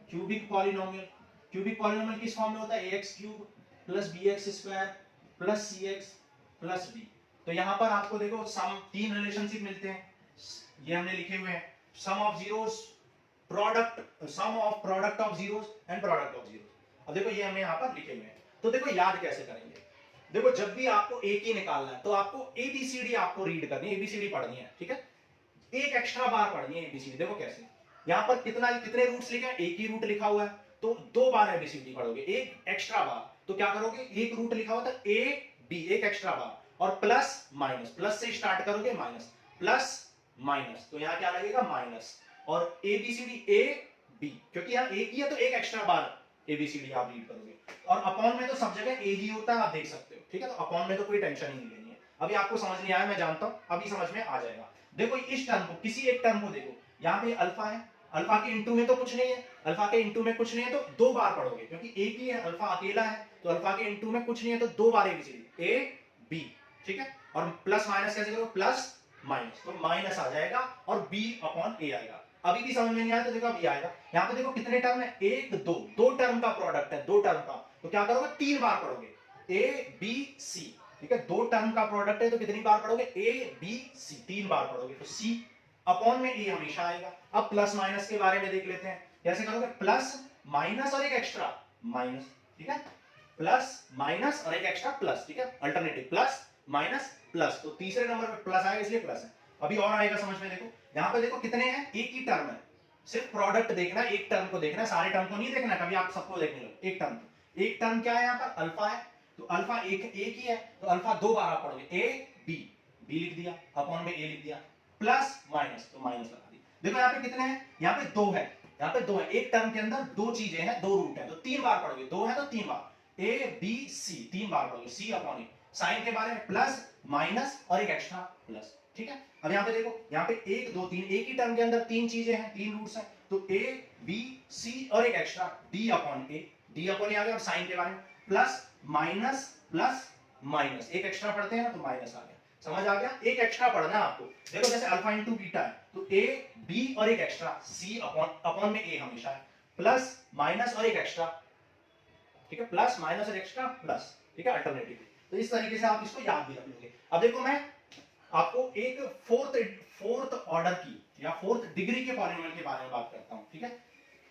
cubic polynomial, cubic polynomial किस फॉर्म में होता है, ax cube plus bx square plus cx plus b। तो यहाँ पर आपको देखो सम, तीन रिलेशनशिप मिलते हैं, ये हमने लिखे हुए हैं, sum of zeros, product, sum of product of zeros and product of zeros. अब देखो ये हमने यहाँ पर लिखे हुए हैं, तो देखो याद कैसे करेंगे, देखो जब भी आपको एक ही निकालना है तो आपको एबीसीडी आपको रीड करनी है, एबीसीडी पढ़नी है, ठीक है, एक एक्स्ट्रा बार पढ़नी है एबीसीडी। देखो कैसे, यहाँ पर कितने रूट्स लिखे हैं, एक ही रूट लिखा हुआ है, तो दो बार एबीसीडी पढ़ोगे, एक एक्स्ट्रा बार, तो क्या करोगे, एक रूट लिखा हुआ था ए बी, एक एक्स्ट्रा बार, और प्लस माइनस, प्लस से स्टार्ट करोगे माइनस, प्लस माइनस, तो यहाँ क्या लगेगा माइनस, और एबीसीडी ए बी, क्योंकि यहाँ एक ही है तो एक एक्स्ट्रा बार एबीसीडी आप रीड करोगे, और अपॉन में तो सब जगह ए ही होता है, आप देख सकते हो, ठीक है, तो अपॉन में तो कोई टेंशन ही नहीं लेनी है। अभी आपको समझ नहीं आया, मैं जानता हूं अभी समझ में आ जाएगा। देखो इस टर्म को, किसी एक टर्म को देखो, यहाँ पे अल्फा है, अल्फा के इनटू में तो कुछ नहीं है, अल्फा के इनटू में कुछ नहीं है तो दो बार पढ़ोगे, क्योंकि एक ही है, अल्फा अकेला है, तो अल्फा के इनटू में कुछ नहीं है तो दो बार एबीसीडी ए बी, ठीक है, और प्लस माइनस कैसे करो, प्लस माइनस, तो माइनस आ जाएगा और बी अपॉन ए आएगा। अभी भी समझ में नहीं आया तो देखो अभी आएगा। यहाँ पे देखो कितने टर्म है, एक दो, दो टर्म का प्रोडक्ट है, दो टर्म का, तो क्या करोगे, तीन बार पढ़ोगे, ए बी सी, ठीक है, दो टर्म का प्रोडक्ट है तो कितनी बार पढ़ोगे, ए बी सी, तीन बार पढ़ोगे, तो सी अपॉन में ए हमेशा आएगा। अब प्लस माइनस के बारे में देख लेते हैं, कैसे करोगे, प्लस माइनस और एक एक्स्ट्रा माइनस, ठीक है, प्लस माइनस और एक एक्स्ट्रा प्लस, ठीक है, अल्टरनेटिव प्लस माइनस प्लस, तो तीसरे नंबर पे प्लस आएगा इसलिए प्लस है। अभी और आएगा समझ में, देखो यहाँ पे देखो कितने हैं, एक ही टर्म है, सिर्फ प्रोडक्ट देखना, एक टर्म को देखना, सारे टर्म को नहीं देखना, कभी आप सबको देखने लो, एक टर्म, एक टर्म क्या है यहाँ पर, अल्फा है, तो अल्फा एक ही है, तो अल्फा दो बार आप पढ़ोगे, ए बी, बी लिख दिया, अपॉन में ए लिख दिया, प्लस माइनस, तो माइनस लगा दी। देखो यहाँ पे कितने हैं, यहाँ पे दो है, यहाँ पे दो है, एक टर्म के अंदर दो चीजें हैं, दो रूट है, तो तीन बार पढ़ोगे, दो है तो तीन बार, ए बी सी तीन बार पढ़ोगे, सी अपॉन ए, साइन के बारे में प्लस माइनस और एक एक्स्ट्रा प्लस, ठीक है। अब यहाँ पे देखो, यहाँ पे एक दो तीन, एक ही टर्म के अंदर तीन चीजें हैं, तीन रूट्स हैं, तो ए बी सी और एक एक्स्ट्रा डी अपॉन ए, डी अपॉन ए आ गया, और साइन के बारे में प्लस माइनस प्लस माइनस, एक एक्स्ट्रा पढ़ते हैं ना तो माइनस आ गया, समझ आ गया। एक एक्स्ट्रा पढ़ना है आपको, देखो जैसे अल्फा इंटू बीटा है, तो ए बी और एक एक्स्ट्रा सी अपॉन, अपॉन में ए हमेशा है, प्लस माइनस और एक एक्स्ट्रा, ठीक है, प्लस माइनस और एक्स्ट्रा प्लस, ठीक है, अल्टरनेटिव। तो इस तरीके से आप इसको याद भी रख लोगे। अब देखो मैं आपको एक फोर्थ ऑर्डर की या फोर्थ डिग्री के पॉलिनोमियल के बारे में बात करता हूं, ठीक है।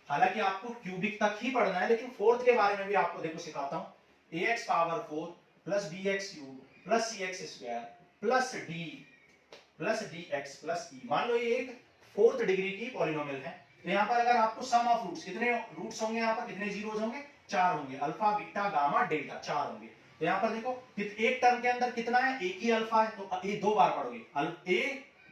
हालांकि आपको क्यूबिक तक ही पढ़ना है, लेकिन फोर्थ के बारे में भी आपको देखो सिखाता हूं। ax power 4 plus bx cube plus cx square plus d plus dx plus e, मान लो ये एक फोर्थ डिग्री की पॉलिनोमियल है। तो यहाँ पर अगर आपको सम ऑफ रूट्स, कितने रूट्स होंगे, यहाँ पर कितने जीरोस होंगे, चार होंगे, अल्फा बीटा गामा डेल्टा, चार होंगे। तो यहाँ पर देखो एक टर्म के अंदर कितना है, एक ही अल्फा है, तो ये दो बार पढ़ोगे, ए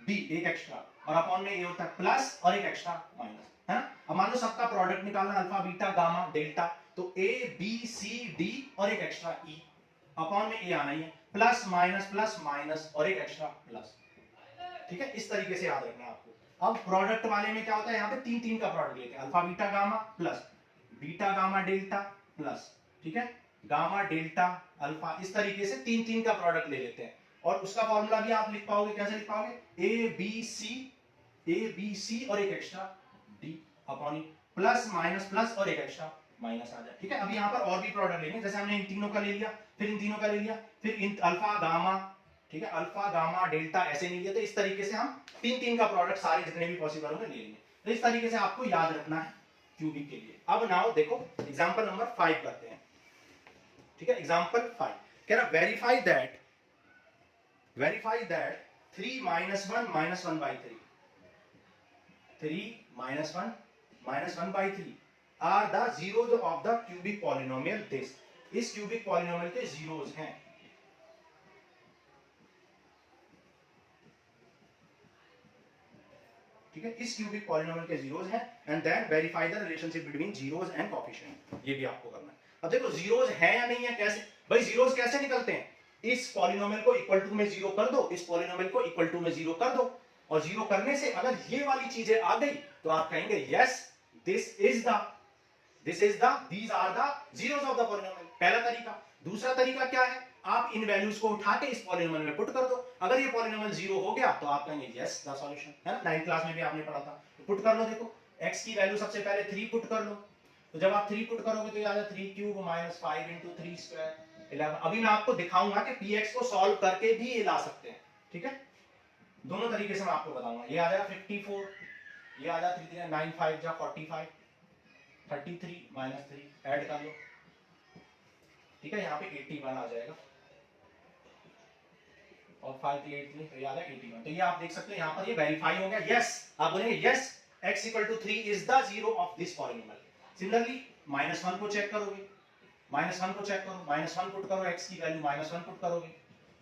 बी एक एक्स्ट्रा, और अपॉन में ये होता है प्लस और एक एक्स्ट्रा माइनस, है ना। अब मान लो सबका प्रोडक्ट निकालना, अल्फा बीटा गामा डेल्टा, तो ए बी सी डी और एक एक्स्ट्रा ई, अपॉन में ए आना ही है, प्लस माइनस और एक एक्स्ट्रा प्लस, ठीक है। इस तरीके से याद रखना है आपको। अब प्रोडक्ट वाले में क्या होता है, यहाँ पे तीन तीन का प्रोडक्ट लेते हैं, alpha beta gamma plus beta gamma delta plus, ठीक है, गामा डेल्टा अल्फा, इस तरीके से तीन तीन का प्रोडक्ट ले लेते हैं। और उसका फॉर्मूला भी आप लिख पाओगे, कैसे लिख पाओगे, ए बी सी और एक extra D upon plus minus और एक एक्स्ट्रा माइनस आ जाए, ठीक है। अब यहाँ पर और भी प्रोडक्ट लेंगे, जैसे हमने इन तीनों का ले लिया, फिर इन तीनों का ले लिया, फिर इन अल्फा गामा, ठीक है, अल्फा गामा डेल्टा ऐसे नहीं लिया, तो इस तरीके से हम तीन तीन का प्रोडक्ट सारे जितने भी पॉसिबल होंगे ले लेंगे। तो इस तरीके से आपको याद रखना है क्यूबिक के लिए। अब नाउ देखो एग्जांपल नंबर 5 करते हैं, ठीक है। एग्जांपल 5 कह रहा verify that 3 minus 1 minus 1 by 3, 3 minus 1 minus 1 by 3 are the zeros of the cubic polynomial this, इस क्यूबिक पॉलिनोमियल के जीरोज हैं, ठीक है, इस क्यूबिक पॉलिनोमियल के जीरोज हैं, and then verify the relationship between zeros and coefficient, ये भी आपको करना है। अब देखो जीरोज है या नहीं है, कैसे भाई जीरोज कैसे निकलते हैं, इस पॉलिनोमियल को इक्वल टू में जीरो कर दो, इस पॉलिनोमियल को इक्वल टू में जीरो कर दो, और जीरो करने से अगर ये वाली चीजें आ गई तो आप कहेंगे yes these are the zeros of the polynomial, पहला तरीका। दूसरा तरीका क्या है, आप इन वैल्यूज को उठा के इस पॉलिनोमियल में पुट कर दो, अगर ये पॉलिनोमियल जीरो हो गया तो आप कहेंगे यस द सॉल्यूशन, है ना, 9th क्लास में भी आपने पढ़ा था। तो पुट कर लो, देखो x की वैल्यू सबसे पहले 3 पुट कर लो, तो जब आप 3 पुट करोगे तो ये आ जाएगा 3 क्यूब माइनस 5 into 3 स्क्वायर 11। अभी मैं आपको दिखाऊंगा कि px को सॉल्व करके भी ये ला सकते हैं, ठीक है, दोनों तरीके से मैं आपको बताऊंगा। ये आ जाएगा 54, ये आ जाएगा 3 9 5 जा 45, 33 माइनस 3 ऐड कर लो, ठीक है, यहाँ पे 81 आ जाएगा, और 5 3 8 3 तो ये आ जाएगा 81। तो ये आप देख सकते हो यहाँ पर ये वेरीफाई हो गया, यस आप बोलेंगे yes x equal to 3 is the zero of this polynomial. Similarly -1 को चेक करोगे, -1 को चेक करो, -1 पुट करो, x की वैल्यू -1 पुट करोगे,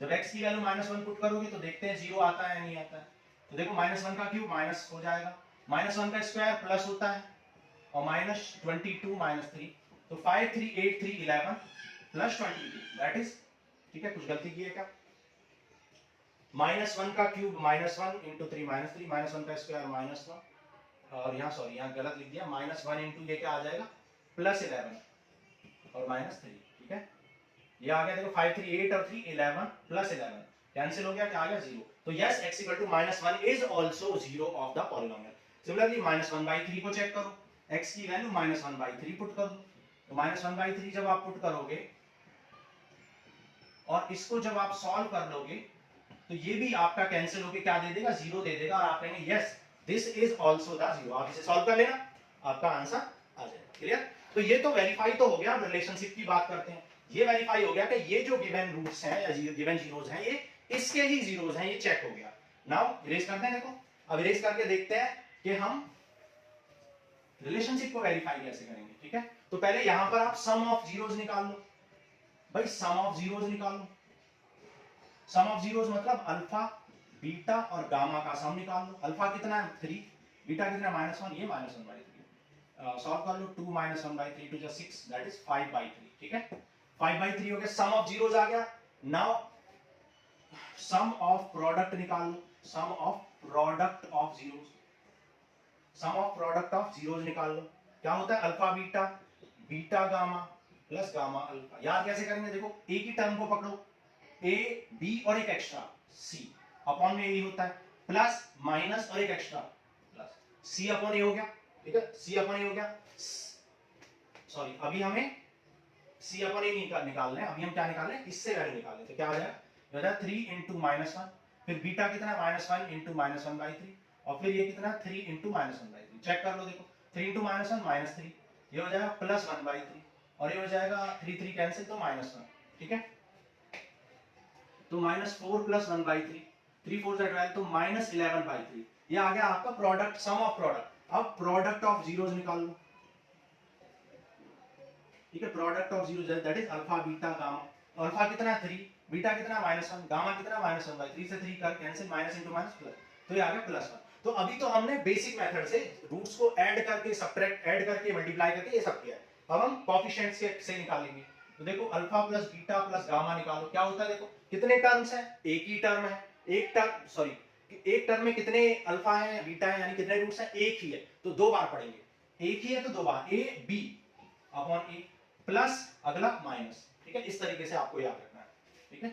जब x की वैल्यू -1 पुट करोगे तो देखते हैं जीरो आता है या नहीं आता है। तो देखो -1 का क्यूब माइनस हो जाएगा, -1 का स्क्वायर प्लस होता है, और -22 -3, तो 5 3 8 3 11 प्लस 22 दैट इज, ठीक है, कुछ गलती की है क्या, -1 का क्यूब -1 इंटू 3 -3, -1 का स्क्वायर -1, और यहाँ सॉरी यहाँ गलत लिख दिया, -1 इंटू ये क्या आ जाएगा +11 और -3, ठीक है, ये आ गया देखो 5 3 8 और 3 11 +11 कैंसिल हो गया, क्या आ गया 0। तो yes x equal to -1 is also zero of the polynomial. Similarly -1/3 को चेक करो, x की वैल्यू -1/3 पुट कर दो, तो -1/3 जब आप पुट करोगे और इसको जब आप सॉल्व कर लोगे तो ये भी आपका कैंसिल होके क्या दे देगा, 0 दे देगा, और आप कहेंगे yes this is also the zero. आप इसे सॉल्व कर लेना, आपका आंसर आ जाएगा। क्लियर। तो ये तो वेरीफाई तो हो गया। रिलेशनशिप की बात करते हैं, ये वेरीफाई हो गया कि ये जो गिवन रूट्स हैं या गिवन जीरोस हैं ये इसके ही जीरोस हैं, ये चेक हो गया। नाउ इरेज करते हैं, देखो अब इरेज करके देखते हैं कि हम रिलेशनशिप को वेरीफाई कैसे करेंगे। ठीक है, तो पहले यहां पर आप सम ऑफ जीरोस निकाल लो भाई, सम ऑफ जीरोस निकाल लो। सम ऑफ जीरोस मतलब अल्फा बीटा और गामा का सम निकाल लो। अल्फा कितना है 3, बीटा कितना -1, ये -1/3। सॉल्व कर लो, 2 - 1/3 to 6, दैट इज 5/3। ठीक है, 5/3 हो गया। सम ऑफ जीरोस आ गया। नाउ सम ऑफ प्रोडक्ट निकाल लो, sum of product of zeros, sum of product of zeros निकाल लो। क्या होता है alpha beta, beta gamma plus gamma alpha. याद कैसे करेंगे, देखो एक ही टर्म को पकड़ो, ए बी और एक एक्स्ट्रा सी, अपॉन में ए होता है, प्लस माइनस और एक एक्स्ट्रा प्लस, सी अपॉन ए हो गया। ठीक है, सी अपॉन ए हो गया। सॉरी, अभी हमें सी अपॉन ए निकालना है। अभी हम क्या निकाल रहे हैं, इससे वैल्यू निकाल रहे थे। क्या हो जाएगा 3 * -1, फिर बीटा कितना -1 * -1/3, और फिर ये कितना 3 * -1/3। चेक कर लो, देखो 3 * -1 -3, ये हो जाएगा +1/3, और ये हो जाएगा 3 3 कैंसिल तो -1। ठीक है, तो -4 + 1/3, 3 4 12, तो -11/3। ये आ गया आपका प्रोडक्ट, सम ऑफ प्रोडक्ट। अब प्रोडक्ट ऑफ जीरोस निकाल लो। ठीक है, product of zeros that is alpha beta gamma. Alpha कितना 3, बीटा कितना -1, गामा कितना -1/3 से 3 कर cancel, minus into minus plus, तो ये आ गया +1। तो अभी तो हमने बेसिक मेथड से रूट्स को ऐड करके, सब्ट्रैक्ट, ऐड करके, मल्टीप्लाई करके ये सब किया है। अब हम कोएफिशिएंट्स से निकालेंगे। तो देखो alpha plus beta plus gamma निकालो। क्या होता है, देखो कितने टर्म्स हैं, एक ही टर्म है, एक टर्म सॉरी एक टर्म में कितने अल्फा है बीटा है, यानी कितने रूट्स हैं, एक ही है, तो 2 बार पढ़ेंगे। एक ही है तो 2 बार, A B upon A plus अगला माइनस। ठीक है, इस तरीके से आपको याद रखना है। ठीक है,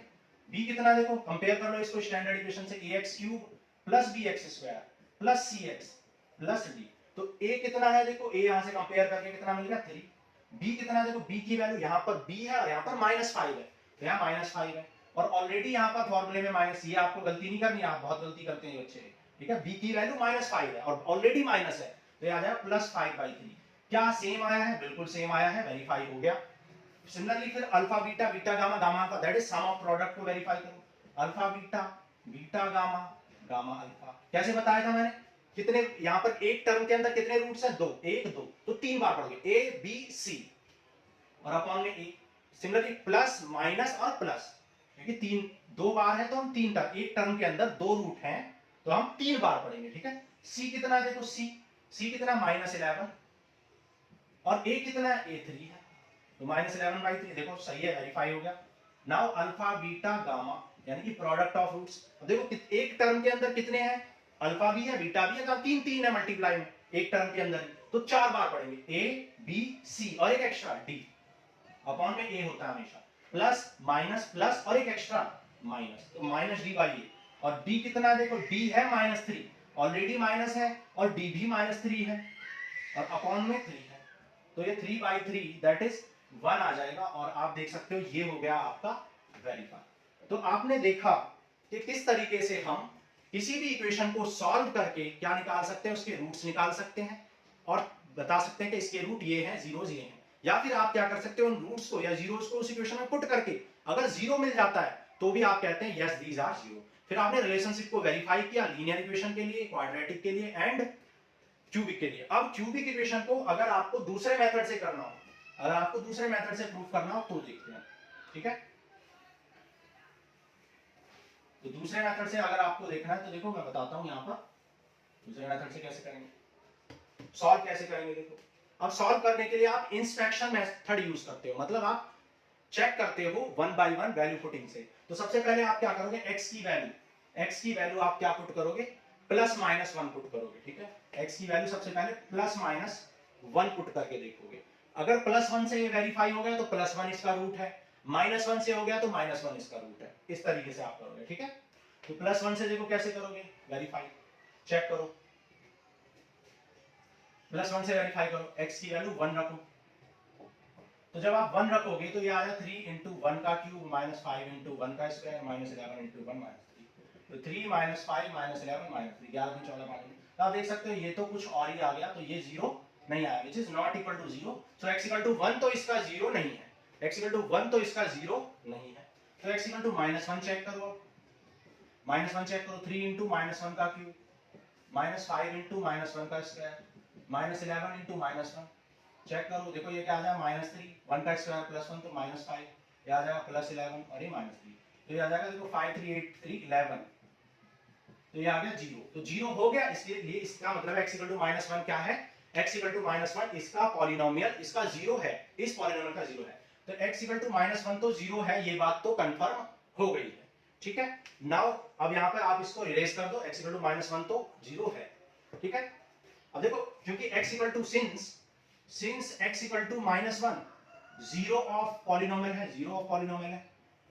b कितना, देखो कंपेयर कर लो इसको स्टैंडर्ड इक्वेशन से, ax³ + bx² + cx + d। तो a कितना है, देखो a यहां से कंपेयर करके कितना मिलेगा 3। b कितना, देखो b की वैल्यू यहां पर b है और यहां पर -5 है, तो यहां -5 है, और ऑलरेडी यहां पर फार्मूले में माइनस, ये आपको गलती नहीं करनी, आप बहुत गलती करते हैं बच्चे। ठीक है, b की वैल्यू -5 है और ऑलरेडी माइनस है, तो ये आ जाएगा +5/3। क्या सेम आया है, बिल्कुल सेम आया है, वेरीफाई हो गया। सिमिलरली फिर alpha beta, beta gamma, gamma alpha, that is sum of product को वेरीफाई करो। Alpha beta, beta gamma, gamma alpha. कैसे बताया था मैंने, कितने यहां पर एक टर्म के अंदर कितने रूट्स हैं, 2, 1 2, तो 3 बार पढ़ोगे, ए बी सी और अपॉन में ए। सिमिलरली प्लस माइनस और प्लस, क्योंकि 2 बार है तो हम 3 टर्म, एक टर्म के अंदर 2 रूट हैं तो हम 3 बार पढ़ेंगे। ठीक है, सी कितना है, देखो सी कितना -11, और ए कितना है, a3 है, तो -11/3। देखो सही है, वेरीफाई हो गया। नाउ अल्फा बीटा गामा, यानी कि प्रोडक्ट ऑफ रूट्स। देखो एक टर्म के अंदर कितने हैं, अल्फा भी है बीटा भी है, तो 3 3 है मल्टीप्लाई में, एक टर्म के अंदर तो 4 बार पढ़ेंगे, a b c और एक एक्स्ट्रा d, अपॉन में a होता है हमेशा, प्लस माइनस प्लस और एक एक्स्ट्रा माइनस, तो -d/a। और d कितना है, देखो d है -3, ऑलरेडी माइनस है, और d भी -3 है, और अपॉन में 3 है, तो ये 3/3 दैट इज 1 आ जाएगा। और आप देख सकते हो ये हो गया आपका वेरीफाई। तो आपने देखा कि किस तरीके से हम किसी भी इक्वेशन को सॉल्व करके क्या निकाल सकते हैं, उसके रूट्स निकाल सकते हैं और बता सकते हैं कि इसके रूट ये हैं, जीरोस ये हैं। या फिर आप क्या कर सकते हो, उन रूट्स को या जीरोस को उस इक्वेशन में पुट करके अगर जीरो मिल जाता है तो भी आप कहते हैं यस दीज आर जीरो। फिर आपने रिलेशनशिप को वेरीफाई किया लीनियर इक्वेशन के लिए, क्वाड्रेटिक के लिए एंड क्यूबिक के लिए। अब क्यूबिक इक्वेशन को अगर आपको दूसरे मेथड से करना हो, अगर आपको दूसरे मेथड से प्रूफ करना हो तो देखते हैं। ठीक है, तो दूसरे मेथड से अगर आपको देखना है तो देखो मैं बताता हूं यहां पर दूसरे मेथड से कैसे करेंगे, सॉल्व कैसे करेंगे। देखो अब सॉल्व करने के लिए आप इंस्पेक्शन मेथड यूज करते हो, मतलब आप चेक करते हो 1 by 1 वैल्यू पुटिंग से। तो सबसे पहले आप क्या करोगे, x की वैल्यू आप क्या पुट करोगे, +-1 पुट करोगे। ठीक है, x की वैल्यू सबसे पहले +-1 पुट करके देखोगे। अगर +1 से ये वेरीफाई हो गया तो +1 इसका रूट है, -1 से हो गया तो -1 इसका रूट है। इस तरीके से आप करोगे। ठीक है, तो +1 से देखो कैसे करोगे वेरीफाई, चेक करो, +1 से वेरीफाई करो, x की वैल्यू 1 रखो। तो जब आप 1 रखोगे तो ये आया 3 × 1 का क्यूब -5 × 1 का स्क्वायर -11 × 1 -3, तो 3 - 5 -11 -3, 11 × 14 -3। तो आप देख सकते हो ये तो कुछ और ही आ गया, तो ये 0 नहीं आया, which is not equal to 0। So x = 1 तो इसका 0 नहीं है, x = 1 तो इसका 0 नहीं है। तो x = -1 चेक करो, -1 चेक करो, 3 × -1 का क्यूब -5 × -1 का स्क्वायर -11 × -1 चेक करो। देखो ये क्या आ जाएगा -3, 1 का स्क्वायर +1 तो -5, ये आ जाएगा +11 और ये -3, तो ये आ जाएगा देखो 5 3 8 3 11, तो ये आ गया 0, तो 0 हो गया, इसलिए इसका मतलब x इक्वल टू -1 क्या है, x इक्वल टू -1 इसका पॉलिनोमियल, इसका 0 है, इस पॉलिनोमियल का 0 है, तो x इक्वल टू -1 तो 0 है, ये बात तो कंफर्म हो गई है, ठीक है। नाउ अब यहां पर आप इसको इरेज कर दो, x इक्वल टू -1 तो 0 है, ठीक है। अब देखो क्योंकि x equal to since x equal to -1 zero of polynomial है, जीरो ऑफ पॉलिनोमियल है,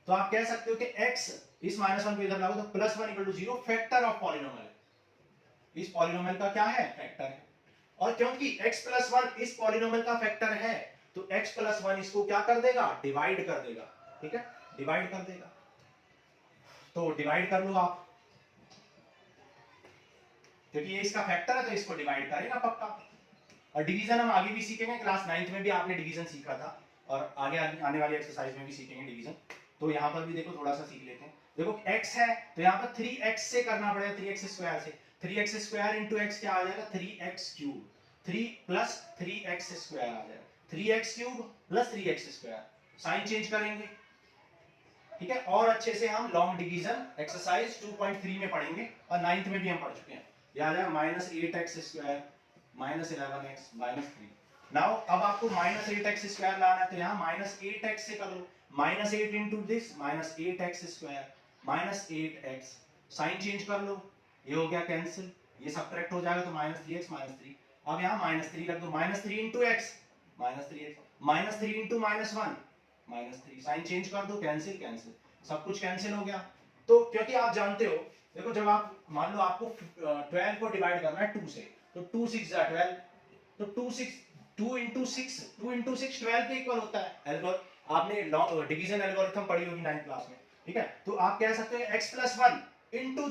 तो आप कह सकते हो कि x इस -1 को इधर लाओ तो +1 equal to 0 factor of polynomial है, इस पॉलिनोमियल का क्या है, फैक्टर है। और क्योंकि x + 1 इस पॉलिनोमियल का फैक्टर है, तो x + 1 इसको क्या कर देगा, डिवाइड कर देगा, ठीक है, डिवाइड कर देगा। तो डिवाइड कर लो आप, क्योंकि ये इसका फैक्टर है तो इसको डिवाइड करेगा पक्का। और डिवीजन हम आगे भी सीखेंगे, क्लास 9th में भी आपने डिवीजन सीखा था, और आगे आने वाली एक्सरसाइज में भी सीखेंगे डिवीजन। तो यहाँ पर भी देखो थोड़ा सा सीख लेते हैं। देखो x है तो यहाँ पर 3x से करना पड़ेगा, 3x² से, 3x² इंटू x क्या आ जाएगा, 3x³, 3 + 3x² आ जाएगा, 3x³ + 3x², साइन चेंज करेंगे, ठीक है। और अच्छे से हम लॉन्ग डिवीजन एक्सरसाइज 2.3 में पढ़ेंगे, और 9th में भी हम पढ़ चुके हैं। ये आ जाएगा -8x² -11x -3। नाउ अब आपको -8x² लाना है, तो यहाँ -8x से कर लो, -8 into this -8x² -8x, sign change कर लो, ये हो गया कैंसिल, ये सब्ट्रैक्ट हो जाएगा तो -3x -3। अब यहाँ -3 रख दो, -3 into x -3x, -3 into -1 -3, sign change कर दो, कैंसिल कैंसिल, सब कुछ कैंसिल हो गया। तो क्योंकि आप जानते हो, देखो जब आप मान लो आपको 12 को डिवाइड करना है 2 से, तो 2 6 जा 12, तो 2 इंटू 6 12 के इक्वल होता है। आपने डिवीजन एल्गोरिथम पढ़ी होगी 9th क्लास में, ठीक है। तो आप कह सकते हो x + 1 इंटू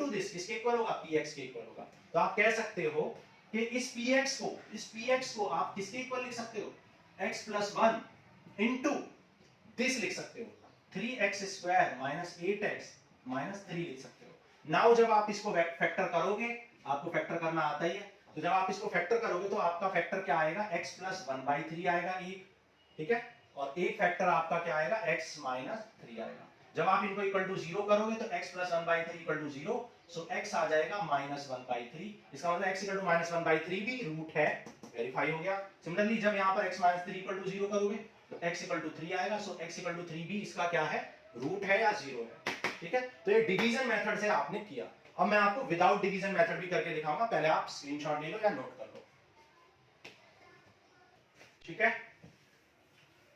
दिस, किसके इक्वल होगा, px के इक्वल होगा। तो आप कह सकते हो कि इस px को आप किसके इक्वल लिख सकते हो, x + 1 इंटू दिस लिख सकते हो, 3x² -8x -3 लिख सकते हो। नाउ जब आप इसको फैक्टर करोगे, आपको फैक्टर करना आता ही है, तो जब आप इसको फैक्टर करोगे तो आपका फैक्टर क्या आएगा, x + 1/3 आएगा एक, ठीक है, और एक फैक्टर आपका क्या आएगा, x - 3 आएगा। जब आप इनको इक्वल टू 0 करोगे तो x + 1/3 equal to 0, so x आ जाएगा -1/3। इसका मतलब x इक्वल टू -1/3 भी रूट है, वेरीफाई हो गया। सिमिलरली जब यहाँ पर x - 3 इक्वल टू 0 करोगे तो x इक्वल टू 3 आएगा, सो x इक्वल टू 3 भी इसका क्या है, रूट है या 0 है, ठीक है। तो ये डिवीजन मेथड से आपने किया। अब मैं आपको विदाउट डिवीजन मेथड भी करके दिखाऊंगा, पहले आप स्क्रीनशॉट ले लो या नोट कर लो, ठीक है।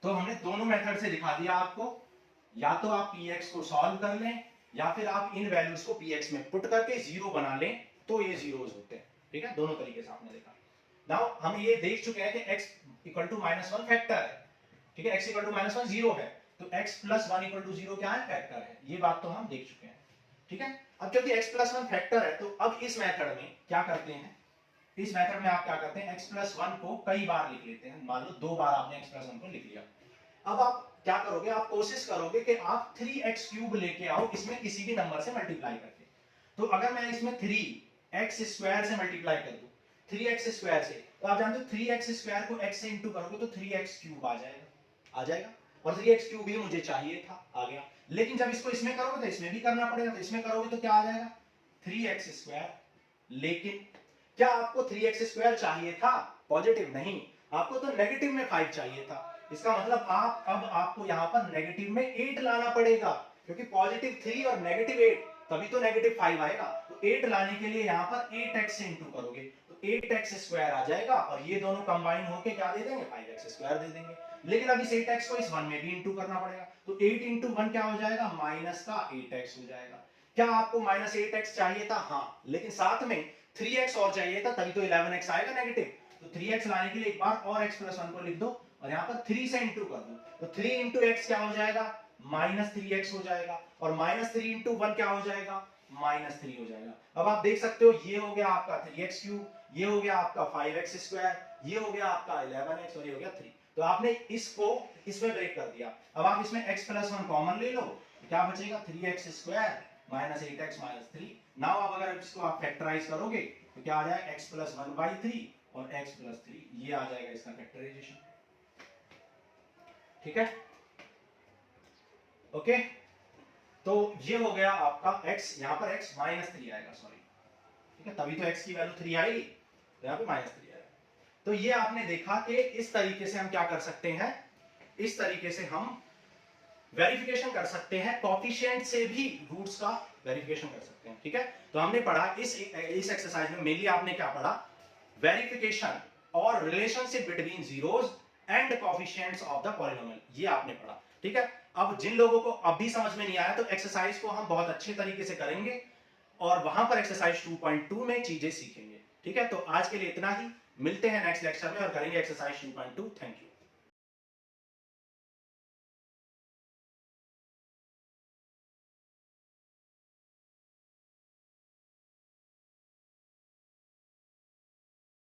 तो हमने दोनों मेथड से दिखा दिया आपको, या तो आप px को सॉल्व कर लें, या फिर आप इन वैल्यूज को px में पुट करके 0 बना लें, तो ये जीरोस होते हैं, ठीक है। दोनों तरीके से आपने देखा। नाउ हम ये देख चुके हैं कि x इक्वल टू -1 फैक्टर है, ठीक है, x इक्वल टू -1 0 है, तो x + 1 इक्वल टू 0 क्या है, फैक्टर है, ये बात तो हम देख चुके हैं, ठीक है। अब क्योंकि x + 1 फैक्टर है, तो अब इस मेथड में क्या करते हैं, इस मेथड में आप क्या करते हैं, x + 1 को कई बार लिख लेते हैं। मान लो 2 बार आपने x + 1 को लिख लिया। अब आप क्या करोगे, आप कोशिश करोगे कि आप 3x³ लेके आओ इसमें किसी भी नंबर से मल्टीप्लाई करके। तो अगर मैं इसमें 3x² से मल्टीप्लाई कर दूं, 3x² से, तो आप जानते हो 3x² को x से इंटू करोगे तो 3x³ आ जाएगा, और 3x³ भी मुझे चाहिए था, आ गया। लेकिन जब इसको इसमें करोगे तो इसमें भी करना पड़ेगा, तो इसमें करोगे तो क्या आ जाएगा, 3x²। लेकिन क्या आपको 3x² चाहिए था, पॉजिटिव नहीं, आपको तो नेगेटिव में 5 चाहिए था। इसका मतलब अब आपको यहाँ पर नेगेटिव में 8 लाना पड़ेगा, क्योंकि पॉजिटिव 3 और नेगेटिव 8, तभी तो नेगेटिव 5 आएगा। तो 8 लाने के लिए यहाँ पर 8x से इंटू करोगे तो 8x² आ जाएगा, और ये दोनों कंबाइन होके क्या दे देंगे, 5x² दे देंगे। लेकिन अब इस 8x को इस 1 में भी इंटू करना पड़ेगा, तो 8 इंटू 1 क्या हो जाएगा, -8x हो जाएगा। क्या आपको -8x चाहिए था, हाँ, लेकिन साथ में 3x और चाहिए था, तभी तो 11x आएगा नेगेटिव। तो 3x लाने के लिए एक बार और x + 1 को लिख दो, और यहाँ पर 3 से इंटू कर दो, तो 3 इंटू x क्या हो जाएगा, -3x हो जाएगा, और -3 इंटू 1 क्या हो जाएगा, -3 हो जाएगा। अब आप देख सकते हो, ये हो गया आपका 3x³, ये हो गया आपका 5x², ये हो गया आपका 11x, और ये हो गया 3। तो आपने इसको इसमें ब्रेक कर दिया। अब आप इसमें x + 1 कॉमन ले लो, क्या बचेगा, 3x² -8x -3। नाउ अब अगर इसको आप फैक्टराइज करोगे तो क्या आ जाएगा, x + 1/3 और x + 3, ये आ जाएगा इसका फैक्टराइजेशन, ठीक है, ओके। तो ये हो गया आपका x, यहाँ पर x -3 आएगा, सॉरी, ठीक है, तभी तो x की वैल्यू 3 आएगी, तो यहाँ पे -3 आएगा। तो ये आपने देखा कि इस तरीके से हम क्या कर सकते हैं, इस तरीके से हम वेरिफिकेशन कर सकते हैं, कोफिशिएंट से भी रूट्स का वेरिफिकेशन कर सकते हैं, ठीक है। तो हमने पढ़ा इस एक्सरसाइज में मेनली आपने क्या पढ़ा, वेरिफिकेशन और relationship between zeros and coefficients of the polynomial, ये आपने पढ़ा, ठीक है। अब जिन लोगों को अभी समझ में नहीं आया तो एक्सरसाइज को हम बहुत अच्छे तरीके से करेंगे और वहां पर एक्सरसाइज 2.2 में चीजें सीखेंगे, ठीक है। तो आज के लिए इतना ही, मिलते हैं नेक्स्ट लेक्चर में और करेंगे एक्सरसाइज 2.2। Thank you.